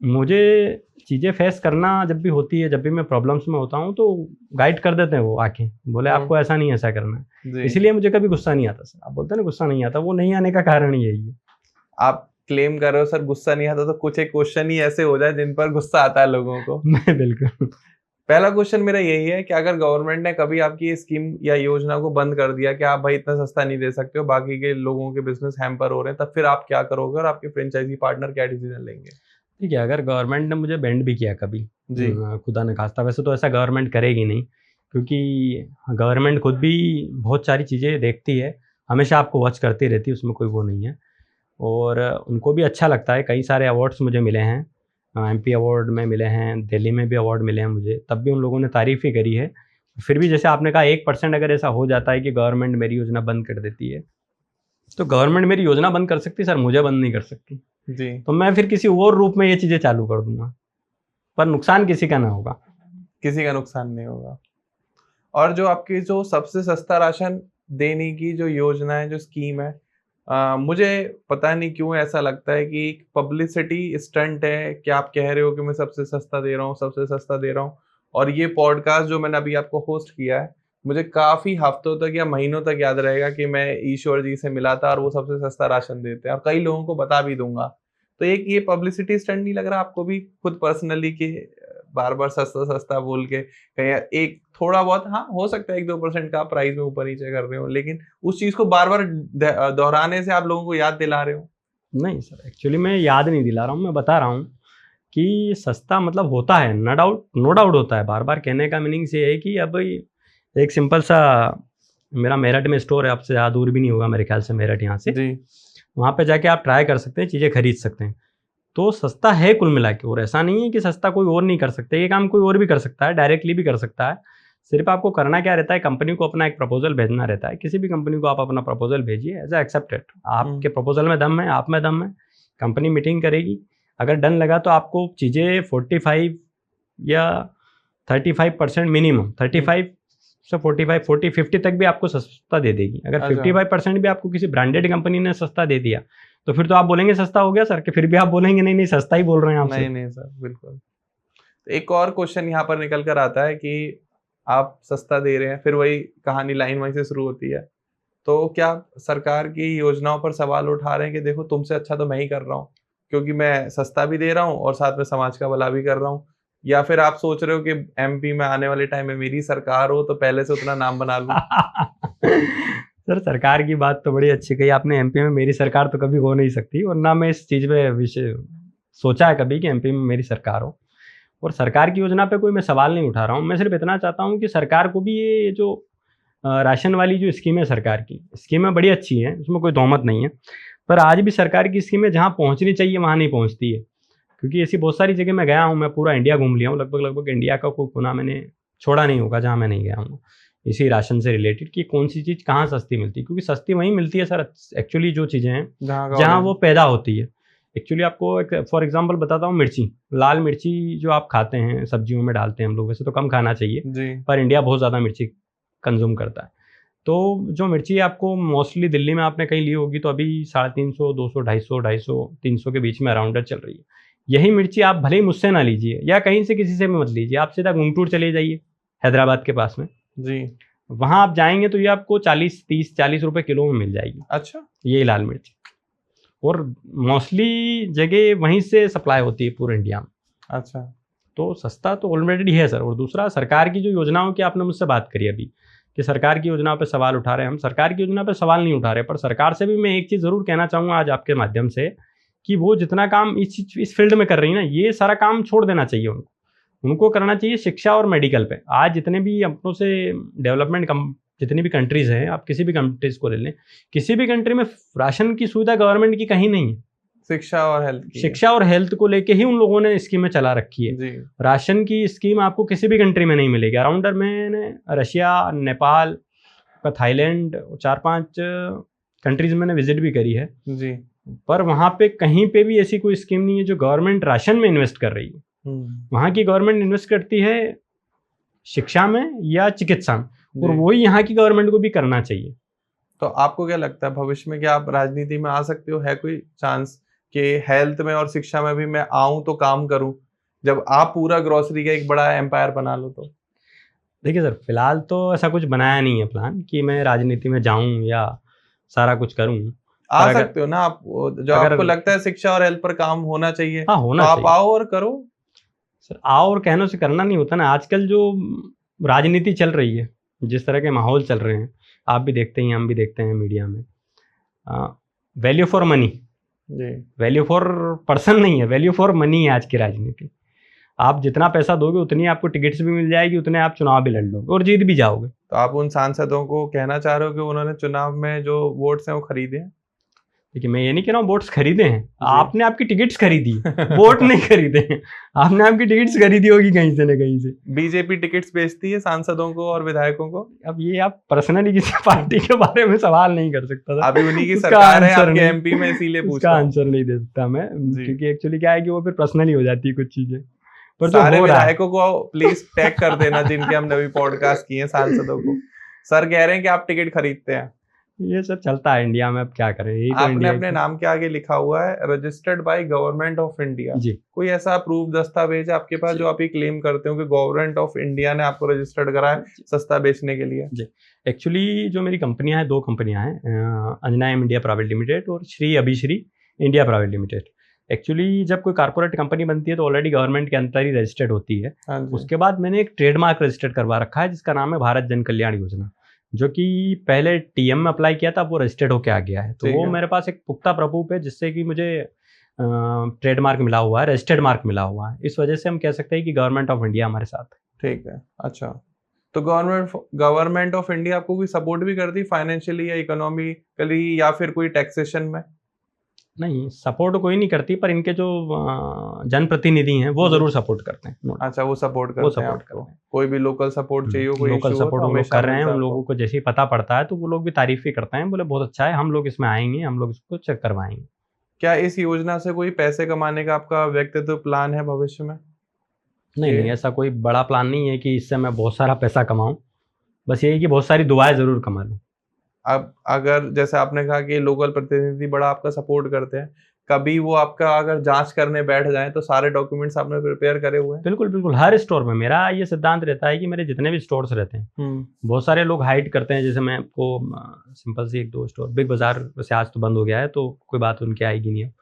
मुझे चीज़ें फेस करना जब भी होती है, जब भी मैं प्रॉब्लम्स में होता हूँ, तो गाइड कर देते हैं वो आके, बोले आपको ऐसा नहीं ऐसा करना है। जी। इसलिए मुझे कभी गुस्सा नहीं आता सर। आप बोलते हैं ना गुस्सा नहीं आता, वो नहीं आने का कारण यही है। आप क्लेम कर रहे हो सर गुस्सा नहीं आता, तो कुछ एक क्वेश्चन ही ऐसे हो जाए जिन पर गुस्सा आता है लोगों को। मैं बिल्कुल। पहला क्वेश्चन मेरा यही है कि अगर गवर्नमेंट ने कभी आपकी ये स्कीम या योजना को बंद कर दिया कि आप भाई इतना सस्ता नहीं दे सकते हो, बाकी के लोगों के बिजनेस हैम्पर हो रहे हैं, तब फिर आप क्या करोगे और आपके फ्रेंचाइजी पार्टनर क्या डिसीजन लेंगे? ठीक है, अगर गवर्नमेंट ने मुझे बैंड भी किया कभी, जी। खुदा न खास्ता, वैसे तो ऐसा गवर्नमेंट करेगी नहीं, क्योंकि गवर्नमेंट खुद भी बहुत सारी चीज़ें देखती है, हमेशा आपको वॉच करती रहती है, उसमें कोई वो नहीं है। और उनको भी अच्छा लगता है, कई सारे अवार्ड्स मुझे मिले हैं, एमपी अवार्ड में मिले हैं, दिल्ली में भी अवार्ड मिले हैं मुझे, तब भी उन लोगों ने तारीफ़ ही करी है। फिर भी जैसे आपने कहा 1% अगर ऐसा हो जाता है कि गवर्नमेंट मेरी योजना बंद कर देती है, तो गवर्नमेंट मेरी योजना बंद कर सकती है सर, मुझे बंद नहीं कर सकती। जी। तो मैं फिर किसी और रूप में ये चीज़ें चालू कर दूँगा, पर नुकसान किसी का ना होगा। किसी का नुकसान नहीं होगा। और जो आपकी जो सबसे सस्ता राशन देने की जो योजना है, जो स्कीम है, मुझे पता नहीं क्यों ऐसा लगता है कि पब्लिसिटी स्टंट है कि आप कह रहे हो कि मैं सबसे सस्ता दे रहा हूँ, सबसे सस्ता दे रहा हूँ। और ये पॉडकास्ट जो मैंने अभी आपको होस्ट किया है, मुझे काफ़ी हफ्तों तक या महीनों तक याद रहेगा कि मैं ईश्वर जी से मिला था और वो सबसे सस्ता राशन देते हैं, और कई लोगों को बता भी दूँगा। तो एक ये पब्लिसिटी स्टंट नहीं लग रहा आपको भी खुद पर्सनली कि बार-बार सस्ता-सस्ता बोल के कहीं एक थोड़ा बहुत, हाँ, हो सकता है 1-2% का आप प्राइस में ऊपर-नीचे कर रहे हो, लेकिन उस चीज़ को बार-बार दोहराने से आप लोगों को याद दिला रहे हो? नहीं सर, एक्चुअली मैं याद नहीं दिला रहा हूँ, मैं बता रहा हूँ कि सस्ता मतलब होता है, नो डाउट होता है। बार-बार कहने का मीनिंग्स ये है कि अब एक सिंपल सा, मेरा मेरठ में स्टोर है, आपसे ज़्यादा दूर भी नहीं होगा मेरे ख्याल से मेरठ यहाँ से। जी। वहाँ पे जाके आप ट्राई कर सकते हैं, चीज़ें खरीद सकते हैं। तो सस्ता है कुल मिला के, और ऐसा नहीं है कि सस्ता कोई और नहीं कर सकता, ये काम कोई और भी कर सकता है, डायरेक्टली भी कर सकता है। सिर्फ आपको करना क्या रहता है, कंपनी को अपना एक प्रपोजल भेजना रहता है। किसी भी कंपनी को आप अपना प्रपोजल भेजिए, एज एक्सेप्टेड। आपके प्रपोजल में दम है, आप में दम है, कंपनी मीटिंग करेगी, अगर डन लगा तो आपको चीज़ें 45 या 35% मिनिमम, 35 से 45, 40, 50 तक भी आपको सस्ता दे देगी। अगर अच्छा। 55% भी आपको किसी ब्रांडेड कंपनी ने सस्ता दे दिया, तो फिर तो आप बोलेंगे सस्ता हो गया सर, कि फिर भी आप बोलेंगे नहीं नहीं सस्ता ही बोल रहे हैं आपसे। नहीं, नहीं सर, बिल्कुल। तो एक और क्वेश्चन यहाँ पर निकल कर आता है कि आप सस्ता दे रहे हैं, फिर वही कहानी लाइन वहीं से शुरू होती है। तो क्या सरकार की योजनाओं पर सवाल उठा रहे हैं कि देखो तुमसे अच्छा तो मैं ही कर रहा हूँ, क्योंकि मैं सस्ता भी दे रहा हूँ और साथ में समाज का भला भी कर रहा हूँ? या फिर आप सोच रहे हो कि एमपी में आने वाले टाइम में मेरी सरकार हो तो पहले से उतना नाम बना लूँ? सर, सरकार की बात तो बड़ी अच्छी कही आपने। एमपी में मेरी सरकार तो कभी हो नहीं सकती, और ना मैं इस चीज़ पे विषय सोचा है कभी कि एमपी में मेरी सरकार हो। और सरकार की योजना पे कोई मैं सवाल नहीं उठा रहा हूँ। मैं सिर्फ इतना चाहता हूँ कि सरकार को भी ये जो राशन वाली जो स्कीम है सरकार की, स्कीमें बड़ी अच्छी हैं, उसमें कोई तोहमत नहीं है। पर आज भी सरकार की स्कीमें जहाँ पहुँचनी चाहिए वहाँ नहीं पहुँचती है। क्योंकि ऐसी बहुत सारी जगह मैं गया हूँ, मैं पूरा इंडिया घूम लिया हूँ, लगभग इंडिया का कोई कोना मैंने छोड़ा नहीं होगा जहाँ मैं नहीं गया हूँ, इसी राशन से रिलेटेड, कि कौन सी चीज़ कहाँ सस्ती मिलती है। क्योंकि सस्ती वहीं मिलती है सर, एक्चुअली जो चीज़ें हैं जहाँ वो पैदा होती है। एक्चुअली आपको एक फॉर एग्जांपल बताता हूँ, मिर्ची, लाल मिर्ची जो आप खाते हैं, सब्जियों में डालते हैं हम लोग, वैसे तो कम खाना चाहिए जी। पर इंडिया बहुत ज़्यादा मिर्ची कंज्यूम करता है। तो जो मिर्ची आपको मोस्टली दिल्ली में आपने कहीं ली होगी, तो अभी 350, 200, 250, 300 के बीच में अराउंडर चल रही है। यही मिर्ची आप भले ही मुझसे ना लीजिए या कहीं से किसी से भी मत लीजिए, आप सीधा गुंटूर चले जाइए, हैदराबाद के पास में। जी। वहाँ आप जाएंगे तो ये आपको 40 रुपए किलो में मिल जाएगी। अच्छा। ये लाल मिर्च, और मोस्टली जगह वहीं से सप्लाई होती है पूरे इंडिया में। अच्छा। तो सस्ता तो ऑलरेडी है सर। और दूसरा, सरकार की जो योजनाओं की आपने मुझसे बात करी अभी, कि सरकार की योजनाओं पे सवाल उठा रहे हैं, हम सरकार की योजना पे सवाल नहीं उठा रहे, पर सरकार से भी मैं एक चीज़ ज़रूर कहना चाहूँगा आज आपके माध्यम से, कि वो जितना काम इस फील्ड में कर रही है ना, ये सारा काम छोड़ देना चाहिए उनको करना चाहिए शिक्षा और मेडिकल पे। आज जितने भी अपनों से डेवलपमेंट जितनी भी कंट्रीज़ हैं, आप किसी भी कंट्रीज़ को ले लें, किसी भी कंट्री में राशन की सुविधा गवर्नमेंट की कहीं नहीं है। शिक्षा और हेल्थ की। शिक्षा और हेल्थ को लेके ही उन लोगों ने स्कीमें चला रखी है। जी। राशन की स्कीम आपको किसी भी कंट्री में नहीं मिलेगी। अराउंडर मैंने रशिया, नेपाल, थाईलैंड, 4-5 कंट्रीज़ मैंने विजिट भी करी है। जी। पर वहाँ पे कहीं पे भी ऐसी कोई स्कीम नहीं है जो गवर्नमेंट राशन में इन्वेस्ट कर रही है। वहाँ की गवर्नमेंट इन्वेस्ट करती है शिक्षा में या चिकित्सा में, और वही यहाँ की गवर्नमेंट को भी करना चाहिए। तो आपको क्या लगता है भविष्य में क्या आप राजनीति में आ सकते हो? है कोई चांस कि हेल्थ में और शिक्षा में भी मैं आऊं तो काम करूं, जब आप पूरा ग्रोसरी का एक बड़ा एम्पायर बना लो तो? देखिए सर, फिलहाल तो ऐसा कुछ बनाया नहीं है प्लान कि मैं राजनीति में जाऊं या सारा कुछ करूं। आ पर अगर सकते हो ना आप, जो अगर आपको लगता है शिक्षा और हेल्थ पर काम होना चाहिए हाँ तो होना आप चाहिए आओ और करो। सर। आओ और कहने से करना नहीं होता ना। आजकल जो राजनीति चल रही है, जिस तरह के माहौल चल रहे हैं, आप भी देखते हैं, हम भी देखते हैं मीडिया में। वैल्यू फॉर मनी, जी। वैल्यू फॉर पर्सन नहीं है, वैल्यू फॉर मनी है आज की राजनीति। आप जितना पैसा दोगे उतनी आपको टिकट्स भी मिल जाएगी, उतने आप चुनाव भी लड़ लोगे और जीत भी जाओगे। तो आप उन सांसदों को कहना चाह रहे हो कि उन्होंने चुनाव में जो वोट्स हैं वो खरीदे हैं? देखिए, मैं ये नहीं कह रहा हूँ वोट्स खरीदे हैं, जी। आपने आपकी टिकट्स खरीदी, वोट नहीं खरीदे हैं। आपने आपकी टिकट्स खरीदी होगी कहीं से न कहीं से। बीजेपी टिकट्स बेचती है सांसदों को और विधायकों को? अब ये आप पर्सनली किसी पार्टी के बारे में सवाल नहीं कर सकता था। अभी उन्हीं की उसका सरकार है आंसर आपके नहीं- एमपी में, इसीलिए पूछ उसका रहा हूँ। आंसर नहीं दे सकता मैं, जी। क्योंकि एक्चुअली क्या है कि वो फिर पर्सनली हो जाती है कुछ चीजें। पर जो सारे हो रहा है, विधायकों को प्लीज टैग कर देना जिनके हमने अभी पॉडकास्ट किए हैं, सांसदों को। सर कह रहे हैं कि आप टिकट खरीदते हैं। ये सब चलता है इंडिया में, अब क्या करें, यही तो आपने इंडिया अपने की- नाम के आगे लिखा हुआ है registered by government of India. जी। कोई ऐसा प्रूफ दस्तावेज है आपके पास जो आप ये क्लेम करते हो कि गवर्नमेंट ऑफ इंडिया ने आपको रजिस्टर्ड करा है सस्ता बेचने के लिए? जी, एक्चुअली जो मेरी कंपनियां हैं, 2 कंपनियां हैं, Anjana M India private limited और Shri Abhishri India private limited. Actually जब कोई कारपोरेट कंपनी बनती है तो ऑलरेडी गवर्नमेंट के अंदर ही रजिस्टर्ड होती है। हाँ जी। उसके बाद मैंने एक ट्रेडमार्क रजिस्टर्ड करवा रखा है जिसका नाम है भारत जन कल्याण योजना, जो कि पहले टीएम में अप्लाई किया था, अब वो रजिस्टर्ड होके आ गया है। तो ठीक वो है। मेरे पास एक पुख्ता प्रूफ है जिससे कि मुझे ट्रेडमार्क मिला हुआ है, रजिस्टर्ड मार्क मिला हुआ है। इस वजह से हम कह सकते हैं कि गवर्नमेंट ऑफ इंडिया हमारे साथ है। ठीक है। अच्छा, तो गवर्नमेंट ऑफ इंडिया आपको कोई सपोर्ट भी करती फाइनेंशियली या इकोनॉमिकली या फिर कोई टैक्सेशन में? नहीं, सपोर्ट कोई नहीं करती, पर इनके जो जनप्रतिनिधि हैं वो जरूर सपोर्ट करते हैं। अच्छा, वो सपोर्ट वो करते हैं सपोर्ट आपको? करते हैं। कोई भी लोकल सपोर्ट चाहिए हो, कोई लोकल इशू हो सपोर्ट तो वो लोग हमेशा कर रहे हैं। मिलता उन है लोगों आपको? को जैसे ही पता पड़ता है तो वो लोग भी तारीफ ही करते हैं, बोले बहुत अच्छा है, हम लोग इसमें आएंगे, हम लोग इसको चेक करवाएंगे। क्या इस योजना से कोई पैसे कमाने का आपका व्यक्तिगत प्लान है भविष्य में? नहीं ये- नहीं, ऐसा कोई बड़ा प्लान नहीं है कि इससे मैं बहुत सारा पैसा कमाऊं। बस यही कि बहुत सारी दुआएं जरूर कमा लूं। अब अगर जैसे आपने कहा कि लोकल प्रतिनिधि बड़ा आपका सपोर्ट करते हैं, कभी वो आपका अगर जांच करने बैठ जाए तो सारे डॉक्यूमेंट्स आपने प्रिपेयर करे हुए हैं? बिल्कुल बिल्कुल, हर स्टोर में मेरा ये सिद्धांत रहता है कि मेरे जितने भी स्टोर्स रहते हैं, बहुत सारे लोग हाइड करते हैं। जैसे मैं आपको सिंपल सी 1-2 स्टोर, बिग बाजार वैसे आज तो बंद हो गया है तो कोई बात उनकी आएगी नहीं। अब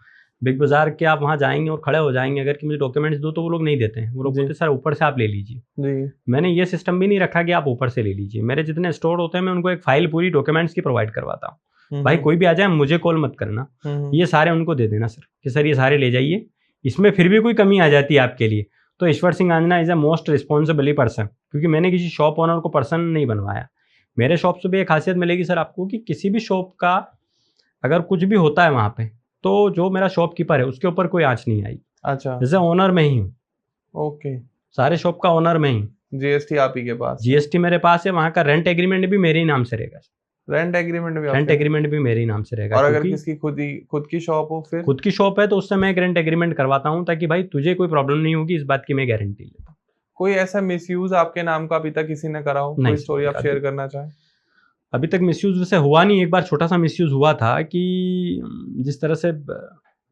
बिग बाजार के आप वहाँ जाएंगे और खड़े हो जाएंगे अगर कि मुझे डॉक्यूमेंट्स दो, तो वो लोग नहीं देते हैं। वो लोग जी। बोलते हैं सर ऊपर से आप ले लीजिए। जी। मैंने ये सिस्टम भी नहीं रखा कि आप ऊपर से ले लीजिए। मेरे जितने स्टोर होते हैं मैं उनको एक फाइल पूरी डॉक्यूमेंट्स की प्रोवाइड करवाता हूँ। भाई कोई भी आ जाए मुझे कॉल मत करना, ये सारे उनको दे देना सर कि सर ये सारे ले जाइए, इसमें फिर भी कोई कमी आ जाती है आपके लिए तो Ishwar Singh Anjana is a most responsibly person, क्योंकि मैंने किसी शॉप ओनर को पर्सन नहीं बनवाया। मेरे शॉप से भी एक खासियत मिलेगी सर आपको कि किसी भी शॉप का अगर कुछ भी होता है वहाँ पे तो जो मेरा शॉपकीपर है उसके ऊपर कोई आँच नहीं आई। अच्छा, जैसे ओनर में ही हूँ, ओके। सारे शॉप का ओनर में ही। जीएसटी आप ही के पास? जीएसटी मेरे पास है, वहाँ का रेंट एग्रीमेंट भी मेरे ही नाम से रहेगा। रेंट एग्रीमेंट भी रेंट आपके? एग्रीमेंट भी मेरे ही नाम से रहेगा। और अगर क्योंकि किसकी खुद की शॉप हो फिर? खुद की शॉप है तो उससे मैं एक रेंट एग्रीमेंट करवाता हूँ ताकि भाई तुझे कोई प्रॉब्लम नहीं होगी, इस बात की मैं गारंटी लेता हूँ। कोई ऐसा मिसयूज आपके नाम का अभी तक किसी ने करा हो? नहीं कोई सर, स्टोरी आप अभी- शेयर करना चाहें? अभी तक मिसयूज वैसे हुआ नहीं। एक बार छोटा सा मिसयूज हुआ था कि जिस तरह से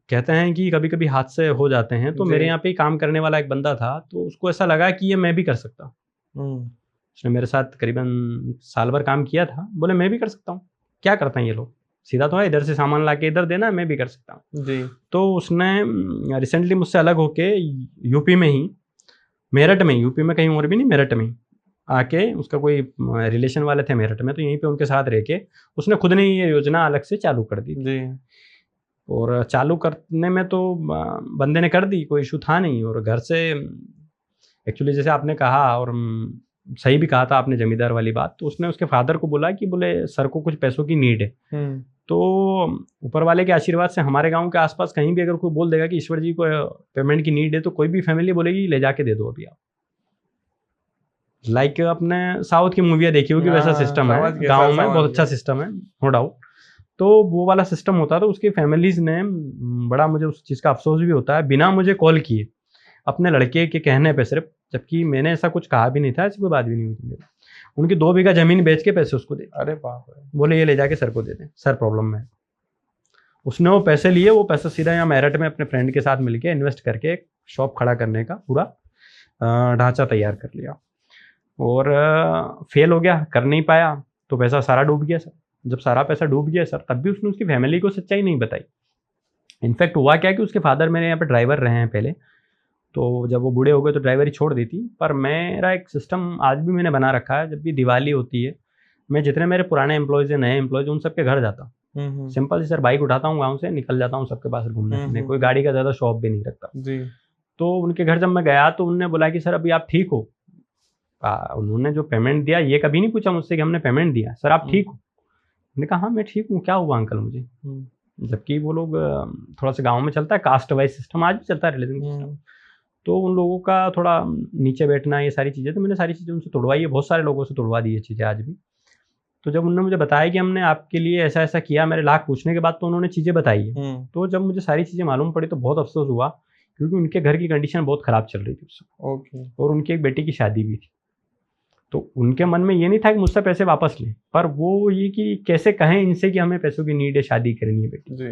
कहते हैं कि कभी कभी हादसे हो जाते हैं, तो जी। मेरे यहाँ पे ही काम करने वाला एक बंदा था तो उसको ऐसा लगा कि ये मैं भी कर सकता हूँ। उसने मेरे साथ करीबन साल भर काम किया था, बोले मैं भी कर सकता हूँ। क्या करते हैं ये लोग, सीधा तो है इधर से सामान ला के इधर देना, मैं भी कर सकता हूँ। जी। तो उसने रिसेंटली मुझसे अलग होके यूपी में ही, मेरठ में, यूपी में कहीं और भी नहीं, मेरठ में आके, उसका कोई रिलेशन वाले थे मेरठ में, तो यहीं पे उनके साथ रह के उसने खुद ने ये योजना अलग से चालू कर दी। जी। और चालू करने में तो बंदे ने कर दी, कोई इशू था नहीं। और घर से एक्चुअली जैसे आपने कहा और सही भी कहा था आपने जमींदार वाली बात, तो उसने उसके फादर को बोला कि बोले सर को कुछ पैसों की नीड है। तो ऊपर वाले के आशीर्वाद से हमारे गांव के आसपास कहीं भी अगर कोई बोल देगा कि ईश्वर जी को पेमेंट की नीड है तो कोई भी फैमिली बोलेगी ले जाके दे दो अभी आप। लाइक अपने साउथ की मूवियाँ देखी होगी, वैसा सिस्टम है गाँव में, बहुत अच्छा सिस्टम है नो डाउट। तो वो वाला सिस्टम होता था। उसकी फैमिलीज ने, बड़ा मुझे उस चीज़ का अफसोस भी होता है, बिना मुझे कॉल किए अपने लड़के के कहने पे सिर्फ, जबकि मैंने ऐसा कुछ कहा भी नहीं था, ऐसी कोई बात भी नहीं हुई थी मेरी, उनकी 2 बीघा जमीन बेच के पैसे उसको दे। अरे बाप रे। बोले ये ले जाके सर को दे दें, सर प्रॉब्लम में है। उसने वो पैसे लिए, वो पैसा सीधा यहाँ मेरठ में अपने फ्रेंड के साथ मिलके इन्वेस्ट करके एक शॉप खड़ा करने का पूरा ढांचा तैयार कर लिया, और फेल हो गया, कर नहीं पाया, तो पैसा सारा डूब गया सर। जब सारा पैसा डूब गया सर, तब भी उसने उसकी फैमिली को सच्चाई नहीं बताई। इनफैक्ट हुआ क्या कि उसके फादर मेरे यहाँ पे ड्राइवर रहे हैं पहले, तो जब वो बूढ़े हो गए तो ड्राइवरी छोड़ दी थी। पर मेरा एक सिस्टम आज भी मैंने बना रखा है, जब भी दिवाली होती है मैं जितने मेरे पुराने एम्प्लॉयज़ हैं, नए एम्प्लॉयज़, उन सबके घर जाता हूँ। सिंपल सी सर बाइक उठाता हूँ, गाँव से निकल जाता हूँ सबके पास घूमने फिरने, कोई गाड़ी का ज़्यादा शौक भी नहीं रखता जी। तो उनके घर जब मैं गया तो उन्होंने बोला कि सर अभी आप ठीक हो। उन्होंने जो पेमेंट दिया ये कभी नहीं पूछा मुझसे कि हमने पेमेंट दिया, सर आप ठीक हो। मैंने कहा हाँ मैं ठीक हूँ, क्या हुआ अंकल मुझे। जबकि वो लोग थोड़ा सा गांव में चलता है कास्ट वाइज सिस्टम, आज भी चलता है रिलीजन सिस्टम, तो उन लोगों का थोड़ा नीचे बैठना, ये सारी चीज़ें, तो मैंने सारी चीज़ें उनसे तोड़वाई है, बहुत सारे लोगों से तोड़वा दी ये चीज़ें आज भी। तो जब उन्होंने मुझे बताया कि हमने आपके लिए ऐसा ऐसा किया, मेरे लाख पूछने के बाद तो उन्होंने चीज़ें बताई है, तो जब मुझे सारी चीज़ें मालूम पड़ी तो बहुत अफसोस हुआ, क्योंकि उनके घर की कंडीशन बहुत ख़राब चल रही थी उस समय, और उनकी एक बेटी की शादी भी थी। तो उनके मन में ये नहीं था कि मुझसे पैसे वापस लें, पर वो ये कि कैसे कहें इनसे कि हमें पैसों की नीड है, शादी करनी है बेटी जी।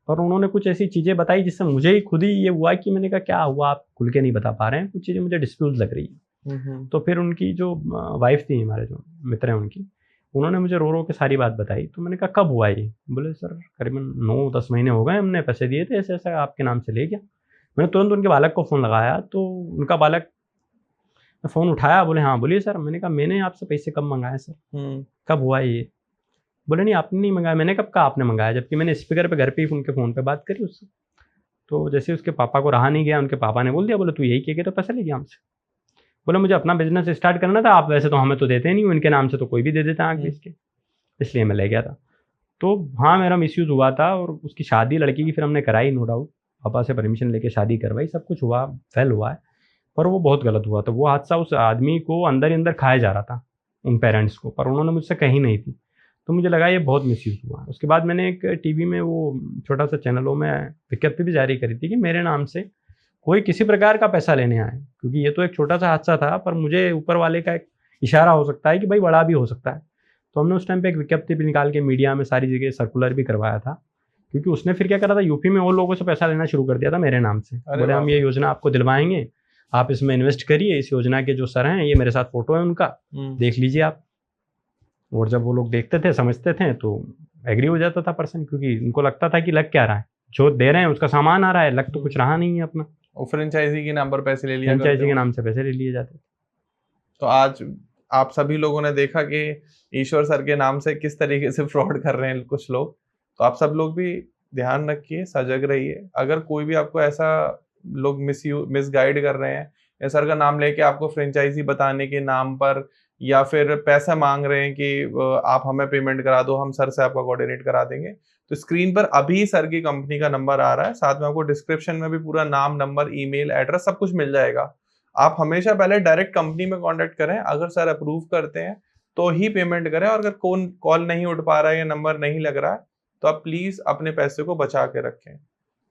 पर उन्होंने कुछ ऐसी चीज़ें बताई जिससे मुझे ही खुद ही ये हुआ कि मैंने कहा क्या हुआ, आप खुल के नहीं बता पा रहे हैं, कुछ चीज़ें मुझे डिस्प्यूट लग रही है। तो फिर उनकी जो वाइफ थी, हमारे जो मित्र हैं उनकी, उन्होंने मुझे रो रो के सारी बात बताई। तो मैंने कहा कब हुआ ये? बोले सर करीबन 9-10 महीने हो गए, हमने पैसे दिए थे, ऐसे ऐसा आपके नाम से ले गया। मैंने तुरंत उनके बालक को फ़ोन लगाया, तो उनका बालक फ़ोन उठाया, बोले हाँ बोलिए सर। मैंने कहा मैंने आपसे पैसे कब मंगाए सर, कब हुआ ये? बोले नहीं आपने नहीं मंगाया। मैंने कब कहा आपने मंगाया, जबकि मैंने स्पीकर पे घर पे ही उनके फ़ोन पे बात करी उससे। तो जैसे उसके पापा को रहा नहीं गया, उनके पापा ने बोल दिया, बोले तू यही कह के तो पैसा ले गया हमसे। बोले मुझे अपना बिजनेस स्टार्ट करना था, आप वैसे तो हमें तो देते नहीं हो, इनके नाम से तो कोई भी दे देता आगे पीस के, इसलिए मैं ले गया था। तो हाँ मेरा मिसयूज़ हुआ था, और उसकी शादी लड़की की फिर हमने कराई, नो डाउट, पापा से परमिशन लेके शादी करवाई, सब कुछ हुआ, फेल हुआ है, पर वो बहुत गलत हुआ था। वो हादसा उस आदमी को अंदर ही अंदर खाया जा रहा था, उन पेरेंट्स को, पर उन्होंने मुझसे कही नहीं थी। तो मुझे लगा ये बहुत मिसयूज़ हुआ। उसके बाद मैंने एक टीवी में वो छोटा सा चैनलों में विज्ञप्ति भी जारी करी थी कि मेरे नाम से कोई किसी प्रकार का पैसा लेने आए, क्योंकि ये तो एक छोटा सा हादसा था, पर मुझे ऊपर वाले का एक इशारा हो सकता है कि भाई बड़ा भी हो सकता है। तो हमने उस टाइम पे एक विज्ञप्ति भी निकाल के मीडिया में सारी जगह सर्कुलर भी करवाया था, क्योंकि उसने फिर क्या करा था, यूपी में और लोगों से पैसा लेना शुरू कर दिया था मेरे नाम से। बोले हम ये योजना आपको दिलवाएंगे, आप इसमें इन्वेस्ट करिए, इस योजना के जो सर हैं, ये मेरे साथ फोटो है उनका, देख लीजिए आप। और जब वो लोग देखते थे, समझते थे, तो एग्री हो जाता था पर्सन, क्योंकि उनको लगता था कि लग क्या रहा है, जो दे रहे हैं उसका सामान आ रहा है, लग तो कुछ रहा नहीं है अपना। और फ्रेंचाइजी के नाम पर पैसे ले लिया, फ्रेंचाइजी के नाम से पैसे ले लिए जाते थे। तो आज आप सभी लोगों ने देखा कि ईश्वर सर के नाम से किस तरीके से फ्रॉड कर रहे हैं कुछ लोग। तो आप सब लोग भी ध्यान रखिए, सजग रहिए। अगर कोई भी आपको ऐसा लोग मिसगाइड कर रहे हैं, या सर का नाम लेके आपको फ्रेंचाइजी बताने के नाम पर, या फिर पैसा मांग रहे हैं कि आप हमें पेमेंट करा दो, हम सर से आपका कोऑर्डिनेट करा देंगे, तो स्क्रीन पर अभी सर की कंपनी का नंबर आ रहा है, साथ में आपको डिस्क्रिप्शन में भी पूरा नाम, नंबर, ईमेल, एड्रेस सब कुछ मिल जाएगा। आप हमेशा पहले डायरेक्ट कंपनी में कांटेक्ट करें, अगर सर अप्रूव करते हैं तो ही पेमेंट करें, और अगर कौन कॉल नहीं उठ पा रहा है या नंबर नहीं लग रहा है तो आप प्लीज अपने पैसे को बचा के रखें।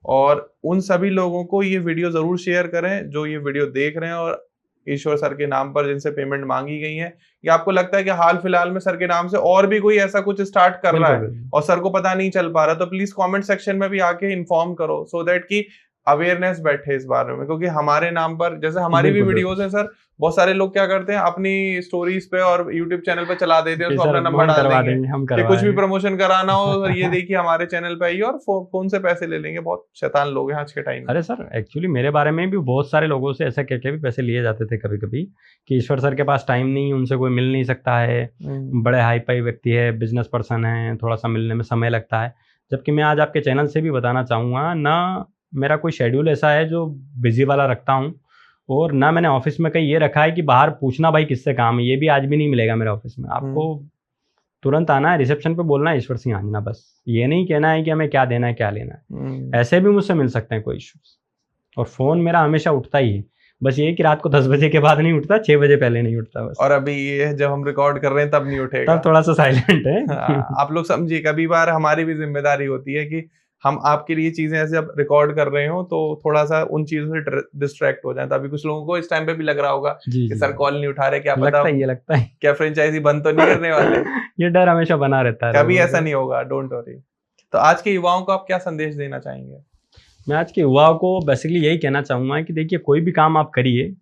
और उन सभी लोगों को ये वीडियो जरूर शेयर करें जो ये वीडियो देख रहे हैं और ईश्वर सर के नाम पर जिनसे पेमेंट मांगी गई है, या आपको लगता है कि हाल फिलहाल में सर के नाम से और भी कोई ऐसा कुछ स्टार्ट कर रहा है और सर को पता नहीं चल पा रहा, तो प्लीज कमेंट सेक्शन में भी आके इन्फॉर्म करो, सो दैट कि अवेयरनेस बैठे इस बारे में। क्योंकि हमारे नाम पर, जैसे हमारी भी वीडियोस हैं सर, बहुत सारे लोग क्या करते हैं अपनी स्टोरीज पे और यूट्यूब चैनल पे चला देते हैं, उसको अपना नंबर डाल देंगे कि कुछ भी प्रमोशन कराना हो ये देखिए हमारे चैनल पे आइए, और फोन से पैसे ले लेंगे। बहुत शैतान लोग हैं आज के टाइम में। अरे सर एक्चुअली मेरे बारे में भी बहुत सारे लोगों से ऐसा कह के भी पैसे लिए जाते थे कभी कभी, कि ईश्वर सर के पास टाइम नहीं, उनसे कोई मिल नहीं सकता है, बड़े हाई फाई व्यक्ति है, बिजनेस पर्सन है, थोड़ा सा मिलने में समय लगता है। जबकि मैं आज आपके चैनल से भी बताना चाहूँगा, ना मेरा कोई शेड्यूल ऐसा है जो बिजी वाला रखता हूँ, और ना मैंने ऑफिस में कहीं ये रखा है कि बाहर पूछना भाई किससे काम है, ये भी आज भी नहीं मिलेगा मेरे ऑफिस में। आपको तुरंत आना है, रिसेप्शन पे बोलना है ईश्वर सिंह आंजना, बस ये नहीं कहना है कि हमें क्या देना है क्या लेना है। ऐसे भी मुझसे मिल सकते हैं कोई इश्यूज, और फ़ोन मेरा हमेशा उठता ही है, बस ये कि रात को 10 बजे के बाद नहीं उठता, 6 बजे पहले नहीं उठता बस। और अभी ये जब हम रिकॉर्ड कर रहे हैं तब नहीं उठेगा, तब थोड़ा सा साइलेंट है। आप लोग समझिए, कभी बार हमारी भी जिम्मेदारी होती है कि हम आपके लिए चीजें ऐसे अब रिकॉर्ड कर रहे हो तो थोड़ा सा उन चीजों से डिस्ट्रैक्ट हो जाए। तो अभी कुछ लोगों को इस टाइम पे भी लग रहा होगा कि सर कॉल नहीं उठा रहे, क्या पता लगता है क्या फ्रेंचाइजी बंद तो नहीं करने वाले। ये डर हमेशा बना रहता है, कभी ऐसा नहीं होगा, डोंट वरी। तो आज के युवाओं को आप क्या संदेश देना चाहेंगे? मैं आज के युवाओं को बेसिकली यही कहना चाहूँगा कि देखिए, कोई भी काम आप करिए,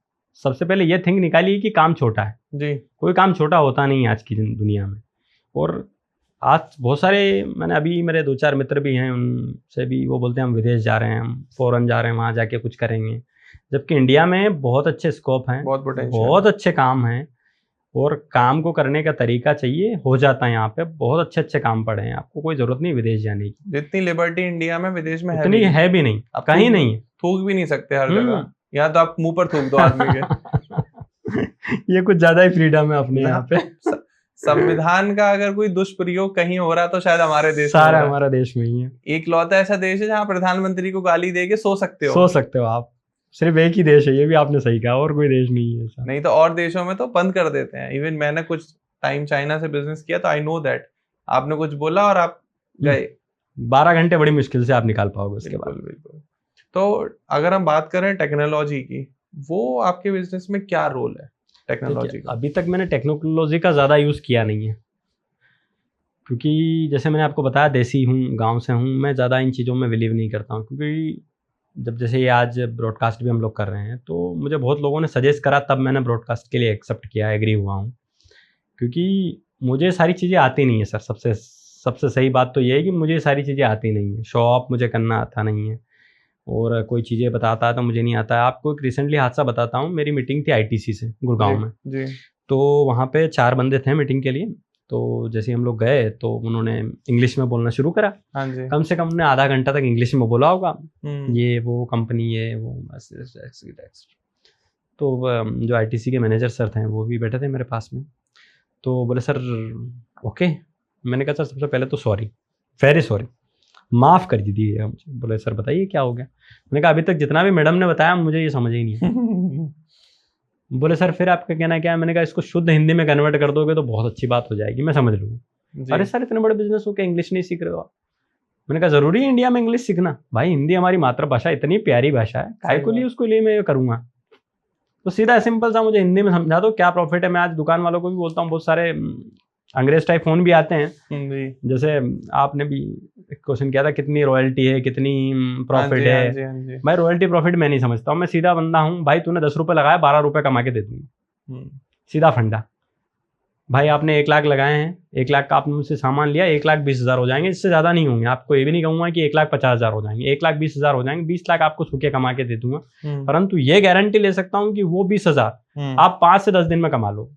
सबसे पहले ये थिंक निकालिए कि काम छोटा है। जी। कोई काम छोटा होता नहीं है आज की दुनिया में। और आज बहुत सारे, मैंने अभी मेरे 2-4 मित्र भी हैं, उनसे भी वो बोलते हैं हम विदेश जा रहे हैं, हम फ़ॉरेन जा रहे हैं, वहाँ जाके कुछ करेंगे। जबकि इंडिया में बहुत अच्छे स्कोप हैं, बहुत पोटेंशियल, बहुत अच्छे काम हैं, और काम को करने का तरीका चाहिए, हो जाता है। यहाँ पे बहुत अच्छे काम पड़े हैं, आपको कोई ज़रूरत नहीं विदेश जाने की। जितनी लिबर्टी इंडिया में विदेश में उतनी है भी नहीं, आप कहीं नहीं है। थूक भी नहीं सकते हर जगह। यहाँ तो आप मुंह पर थूक दो आदमी के। ये कुछ ज्यादा ही फ्रीडम है अपने यहाँ पे। संविधान का अगर कोई दुष्प्रयोग कहीं हो रहा तो शायद हमारे देश सारा हमारा देश में ही है। एक लौता ऐसा देश है जहाँ प्रधानमंत्री को गाली देके सो सकते हो आप। सिर्फ एक ही देश है, ये भी आपने सही कहा, और कोई देश नहीं है ऐसा। नहीं तो और देशों में तो बंद कर देते हैं। इवन मैंने कुछ टाइम चाइना से बिजनेस किया तो आई नो दैट आपने कुछ बोला और आप गए, 12 घंटे बड़ी मुश्किल से आप निकाल पाओगे उसके बाद। बिल्कुल। तो अगर हम बात करें टेक्नोलॉजी की, वो आपके बिजनेस में क्या रोल है टेक्नोलॉजी का? अभी तक मैंने टेक्नोलॉजी का ज़्यादा यूज़ किया नहीं है, क्योंकि जैसे मैंने आपको बताया देसी हूँ, गांव से हूँ, मैं ज़्यादा इन चीज़ों में बिलीव नहीं करता हूँ। क्योंकि जब जैसे ये आज ब्रॉडकास्ट भी हम लोग कर रहे हैं, तो मुझे बहुत लोगों ने सजेस्ट करा, तब मैंने ब्रॉडकास्ट के लिए एक्सेप्ट किया, एग्री हुआ हूँ। क्योंकि मुझे सारी चीज़ें आती नहीं है सर। सबसे सही बात तो ये है कि मुझे सारी चीज़ें आती नहीं है। शो ऑफ मुझे करना आता नहीं है, और कोई चीज़ें बताता है तो मुझे नहीं आता है। आपको एक रिसेंटली हादसा बताता हूँ। मेरी मीटिंग थी आईटीसी से गुड़गांव में जी। तो वहाँ पे 4 बंदे थे मीटिंग के लिए। तो जैसे हम लोग गए तो उन्होंने इंग्लिश में बोलना शुरू करा। हाँ जी। कम से कम उन्होंने आधा घंटा तक इंग्लिश में बोला होगा, ये वो कंपनी, ये वो। तो जो आईटीसी के मैनेजर सर थे वो भी बैठे थे मेरे पास में। तो बोले सर ओके। मैंने कहा सर सबसे पहले तो सॉरी, वेरी सॉरी, माफ़ कर दीजिए मुझे। बोले सर बताइए क्या हो गया। मैंने कहा अभी तक जितना भी मैडम ने बताया मुझे ये समझ ही नहीं है। बोले सर फिर आपका कहना क्या है। मैंने कहा इसको शुद्ध हिंदी में कन्वर्ट कर दोगे तो बहुत अच्छी बात हो जाएगी, मैं समझ लूँगा। अरे सर इतने बड़े बिजनेस हो के इंग्लिश नहीं सीख रहे हो आप। मैंने कहा ज़रूरी है इंडिया में इंग्लिश सीखना? भाई हिंदी हमारी मातृभाषा, इतनी प्यारी भाषा है, काय को लिए उसको लिए मैं करूँगा। तो सीधा सिंपल सा मुझे हिंदी में समझा दो क्या प्रॉफिट है। मैं आज दुकान वालों को भी बोलता हूँ, बहुत सारे अंग्रेज टाइप फ़ोन भी आते हैं। जैसे आपने भी क्वेश्चन किया था कितनी रॉयल्टी है, कितनी प्रॉफिट है। भाई रॉयल्टी प्रॉफिट मैं नहीं समझता हूँ। मैं सीधा बंदा हूँ। भाई तूने 10 रुपये लगाया, 12 रुपये कमा के दे दूँगा। सीधा फंडा। भाई आपने 1 लाख लगाए हैं, 1 लाख का आपने मुझसे सामान लिया, 1,20,000 हो जाएंगे, इससे ज़्यादा नहीं होंगे। आपको ये भी नहीं कहूँगा कि 1,50,000 हो जाएंगे, 1,20,000 हो जाएंगे। 20 लाख आपको सूखे कमा के दे दूंगा। परंतु ये गारंटी ले सकता हूँ कि वो 20,000 आप 5 से 10 दिन में कमा लो।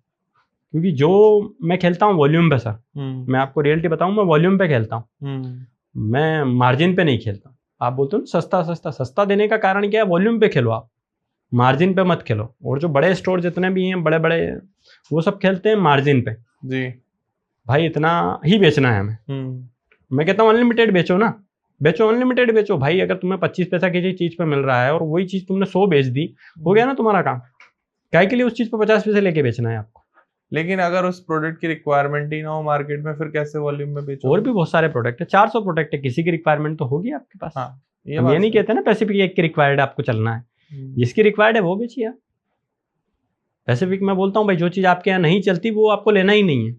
क्योंकि जो मैं खेलता हूँ वॉल्यूम पे सर, मैं आपको रियलिटी बताऊँ, मैं वॉल्यूम पे खेलता हूँ, मैं मार्जिन पे नहीं खेलता। आप बोलते हो सस्ता सस्ता, सस्ता देने का कारण क्या है? वॉल्यूम पे खेलो आप, मार्जिन पे मत खेलो। और जो बड़े स्टोर जितने भी हैं बड़े बड़े, वो सब खेलते हैं मार्जिन पे। जी भाई इतना ही बेचना है हमें। मैं कहता हूँ अनलिमिटेड बेचो ना, बेचो, अनलिमिटेड बेचो। भाई अगर तुम्हें 25 पैसा की चीज़ पे मिल रहा है और वही चीज़ तुमने 100 बेच दी, हो गया ना तुम्हारा काम। क्या के लिए उस चीज़ पे 50 पैसे लेके बेचना है आपको? लेकिन अगर उस प्रोडक्ट की रिक्वायरमेंट ही ना हो मार्केट में, फिर कैसे वॉल्यूम में बेचो? और भी बहुत सारे प्रोडक्ट है, 400 प्रोडक्ट है, किसी की रिक्वायरमेंट तो होगी आपके पास। हाँ, ये नहीं कहते ना पैसिफिक एक की रिक्वायर्ड आपको चलना है, जिसकी रिक्वायर्ड है वो बेचिए। पैसिफिक मैं बोलता हूँ भाई जो चीज़ आपके यहाँ नहीं चलती वो आपको लेना ही नहीं है।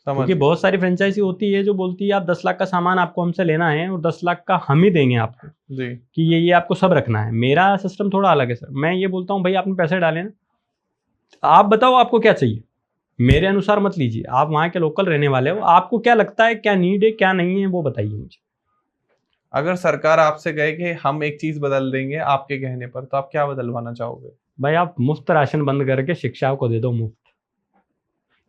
क्योंकि बहुत सारी फ्रेंचाइजी होती है जो बोलती है आप 10 लाख का सामान आपको हमसे लेना है और 10 लाख का हम ही देंगे आपको जी, कि ये आपको सब रखना है। मेरा सिस्टम थोड़ा अलग है सर। मैं ये बोलता हूँ भाई आपने पैसे डाले ना, आप बताओ आपको क्या चाहिए, मेरे अनुसार मत लीजिए। आप वहाँ के लोकल रहने वाले हो, आपको क्या लगता है, क्या नीड है, क्या नहीं है, वो बताइए मुझे। अगर सरकार आपसे कहे कि हम एक चीज बदल देंगे आपके कहने पर, तो आप क्या बदलवाना चाहोगे? भाई आप मुफ्त राशन बंद करके शिक्षा को दे दो मुफ्त।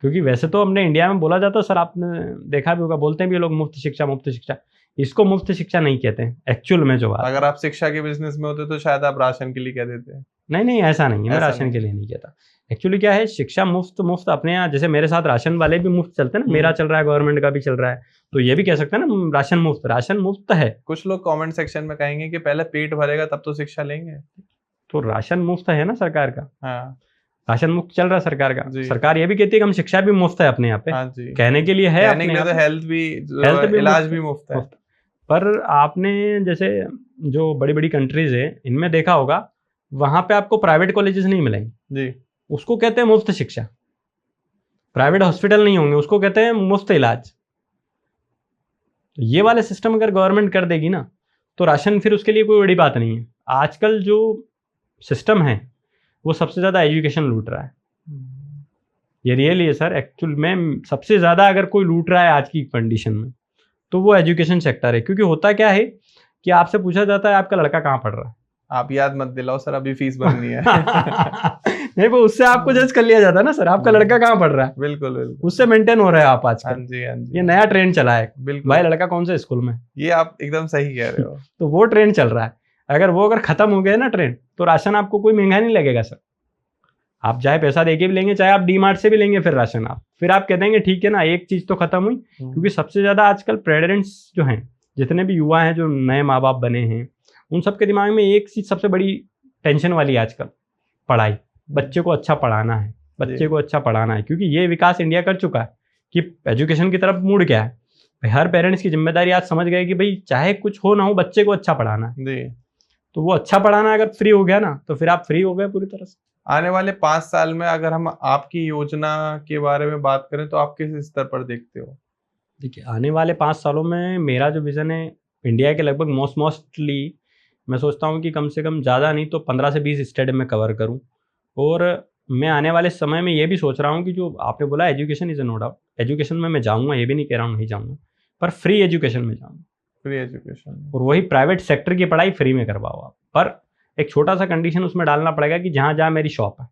क्योंकि वैसे तो अपने इंडिया में बोला जाता है सर, आपने देखा भी होगा, बोलते हैं भी लोग मुफ्त शिक्षा मुफ्त शिक्षा। इसको मुफ्त शिक्षा नहीं कहते हैं एक्चुअल में। जो बात, अगर आप शिक्षा के बिजनेस में होते तो शायद आप राशन के लिए कह देते हैं। नहीं ऐसा नहीं है, मैं राशन के लिए नहीं कहता। एक्चुअली क्या है, शिक्षा मुफ्त अपने यहाँ, जैसे मेरे साथ राशन वाले भी मुफ्त चलते हैं ना, मेरा चल रहा है, गवर्नमेंट का भी चल रहा है, तो ये भी कह सकते हैं ना राशन मुफ्त है। कुछ लोग कमेंट सेक्शन में कहेंगे कि पहले पेट भरेगा तब तो शिक्षा लेंगे। तो राशन मुफ्त है ना सरकार का। हाँ, राशन मुफ्त चल रहा है सरकार का। सरकार ये भी कहती है कि हम शिक्षा भी मुफ्त है अपने यहाँ पे। हाँ जी, कहने के लिए है, कहने के लिए तो हेल्थ भी इलाज भी मुफ्त है। पर आपने जैसे जो बड़ी बड़ी कंट्रीज है इनमें देखा होगा, वहां पे आपको प्राइवेट कॉलेजेस नहीं मिलेंगे जी, उसको कहते हैं मुफ्त शिक्षा। प्राइवेट हॉस्पिटल नहीं होंगे, उसको कहते हैं मुफ्त इलाज। तो ये वाले सिस्टम अगर गवर्नमेंट कर देगी ना तो राशन फिर उसके लिए कोई बड़ी बात नहीं है। आजकल जो सिस्टम है वो सबसे ज़्यादा एजुकेशन लूट रहा है, ये रियली है सर। एक्चुअल में सबसे ज़्यादा अगर कोई लूट रहा है आज की कंडीशन में तो वो एजुकेशन सेक्टर है। क्योंकि होता क्या है कि आपसे पूछा जाता है आपका लड़का कहाँ पढ़ रहा है, आप याद मत दिलाओ सर, अभी फीस भरनी है। नहीं वो उससे आपको जज कर लिया जाता है ना सर, आपका लड़का कहाँ पढ़ रहा है, बिल्कुल बिल्कुल, उससे मेंटेन हो रहे हैं आप आजकल। हाँ जी हाँ जी, ये नया ट्रेंड चला है, बिल्कुल भाई लड़का कौन से स्कूल में, ये आप एकदम सही कह रहे हो। तो वो ट्रेंड चल रहा है। अगर खत्म हो गया ना ट्रेंड तो राशन आपको कोई महंगा नहीं लगेगा सर। आप चाहे पैसा देके भी लेंगे, चाहे आप डी-मार्ट से भी लेंगे फिर राशन फिर आप कह देंगे ठीक है ना, एक चीज़ तो खत्म हुई। क्योंकि सबसे ज़्यादा आजकल पेरेंट्स जो हैं, जितने भी युवा हैं जो नए माँ बाप बने हैं, उन सबके दिमाग में एक चीज़ सबसे बड़ी टेंशन वाली है आजकल, पढ़ाई। बच्चे को अच्छा पढ़ाना है, बच्चे को अच्छा पढ़ाना है। क्योंकि ये विकास इंडिया कर चुका है कि एजुकेशन की तरफ मुड़ गया है। हर पेरेंट्स की जिम्मेदारी आज समझ गए कि भाई चाहे कुछ हो ना हो बच्चे को अच्छा पढ़ाना है जी। तो वो अच्छा पढ़ाना अगर फ्री हो गया ना तो फिर आप फ्री हो गए पूरी तरह से। आने वाले 5 साल में अगर हम आपकी योजना के बारे में बात करें तो आप किस स्तर पर देखते हो? देखिए आने वाले 5 सालों में मेरा जो विज़न है इंडिया के लगभग मोस्टली मैं सोचता हूँ कि कम से कम ज़्यादा नहीं तो 15 से 20 स्टेट में कवर करूँ। और मैं आने वाले समय में ये भी सोच रहा हूँ कि जो आपने बोला education is a no doubt, education में मैं जाऊँगा, ये भी नहीं कह रहा हूँ नहीं जाऊँगा, पर फ्री एजुकेशन में जाऊँगा। फ्री एजुकेशन, और वही प्राइवेट सेक्टर की पढ़ाई फ्री में करवाओ आप। पर एक छोटा सा कंडीशन उसमें डालना पड़ेगा कि जहाँ जहाँ मेरी शॉप है,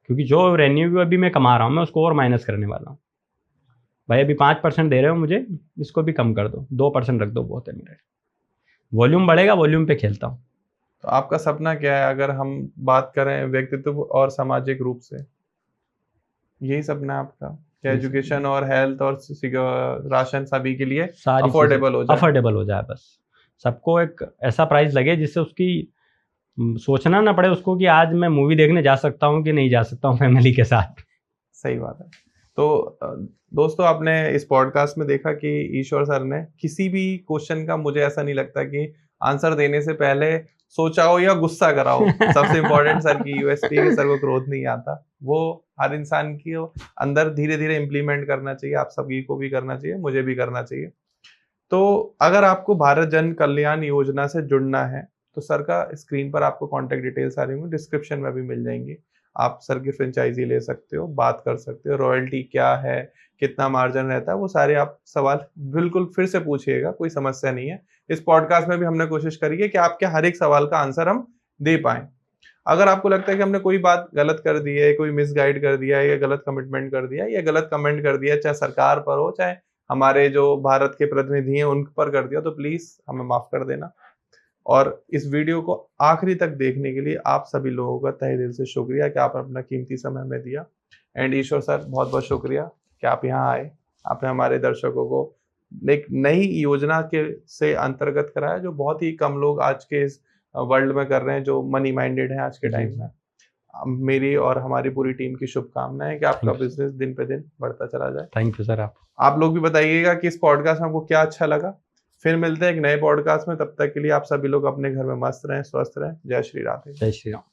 क्योंकि जो रेवेन्यू अभी मैं कमा रहा हूँ मैं उसको और माइनस करने वाला हूँ। भाई अभी 5% दे रहे हो मुझे, इसको भी कम कर दो, 2% रख दो, बहुत है मेरे। वॉल्यूम बढ़ेगा, वॉल्यूम पे खेलता हूँ। तो आपका सपना क्या है अगर हम बात करें व्यक्तित्व और सामाजिक रूप से? यही सपना है आपका कि एजुकेशन और हेल्थ और राशन सभी के लिए अफोर्डेबल हो जाए? अफोर्डेबल हो जाए बस। सबको एक ऐसा प्राइस लगे जिससे उसकी सोचना ना पड़े उसको कि आज मैं मूवी देखने जा सकता हूँ कि नहीं जा सकता हूँ फैमिली के साथ। सही बात है। तो दोस्तों आपने इस पॉडकास्ट में देखा कि ईश्वर सर ने किसी भी क्वेश्चन का, मुझे ऐसा नहीं लगता कि आंसर देने से पहले सोचा हो या गुस्सा करा हो। सबसे इम्पोर्टेंट सर की यूएसपी है, सर को क्रोध नहीं आता। वो हर इंसान की अंदर धीरे धीरे इम्प्लीमेंट करना चाहिए, आप सभी को भी करना चाहिए, मुझे भी करना चाहिए। तो अगर आपको भारत जन कल्याण योजना से जुड़ना है तो सर का स्क्रीन पर आपको कॉन्टैक्ट डिटेल्स आ रही होंगी, डिस्क्रिप्शन में भी मिल जाएंगी। आप सर की फ्रेंचाइजी ले सकते हो, बात कर सकते हो, रॉयल्टी क्या है, कितना मार्जिन रहता है, वो सारे आप सवाल बिल्कुल फिर से पूछिएगा, कोई समस्या नहीं है। इस पॉडकास्ट में भी हमने कोशिश करी है कि आपके हर एक सवाल का आंसर हम दे पाएं। अगर आपको लगता है कि हमने कोई बात गलत कर दी है, कोई मिसगाइड कर दिया है, या गलत कमिटमेंट कर दिया है, या गलत कमेंट कर दिया है, चाहे सरकार पर हो चाहे हमारे जो भारत के प्रतिनिधि हैं उन पर कर दिया, तो प्लीज हमें माफ कर देना। और इस वीडियो को आखिरी तक देखने के लिए आप सभी लोगों का तहे दिल से शुक्रिया कि आपने अपना कीमती समय हमें दिया। एंड ईश्वर सर बहुत बहुत शुक्रिया कि आप यहाँ आए, आपने हमारे दर्शकों को एक नई योजना के से अंतर्गत कराया जो बहुत ही कम लोग आज के इस वर्ल्ड में कर रहे हैं, जो मनी माइंडेड है आज के टाइम में। मेरी और हमारी पूरी टीम की शुभकामनाएं है कि आपका बिजनेस दिन पे दिन बढ़ता चला जाए। Thank you sir. आप लोग भी बताइएगा कि इस पॉडकास्ट में आपको क्या अच्छा लगा। फिर मिलते हैं एक नए पॉडकास्ट में, तब तक के लिए आप सभी लोग अपने घर में मस्त रहें, स्वस्थ रहें। जय श्री राधे। जय श्री राम।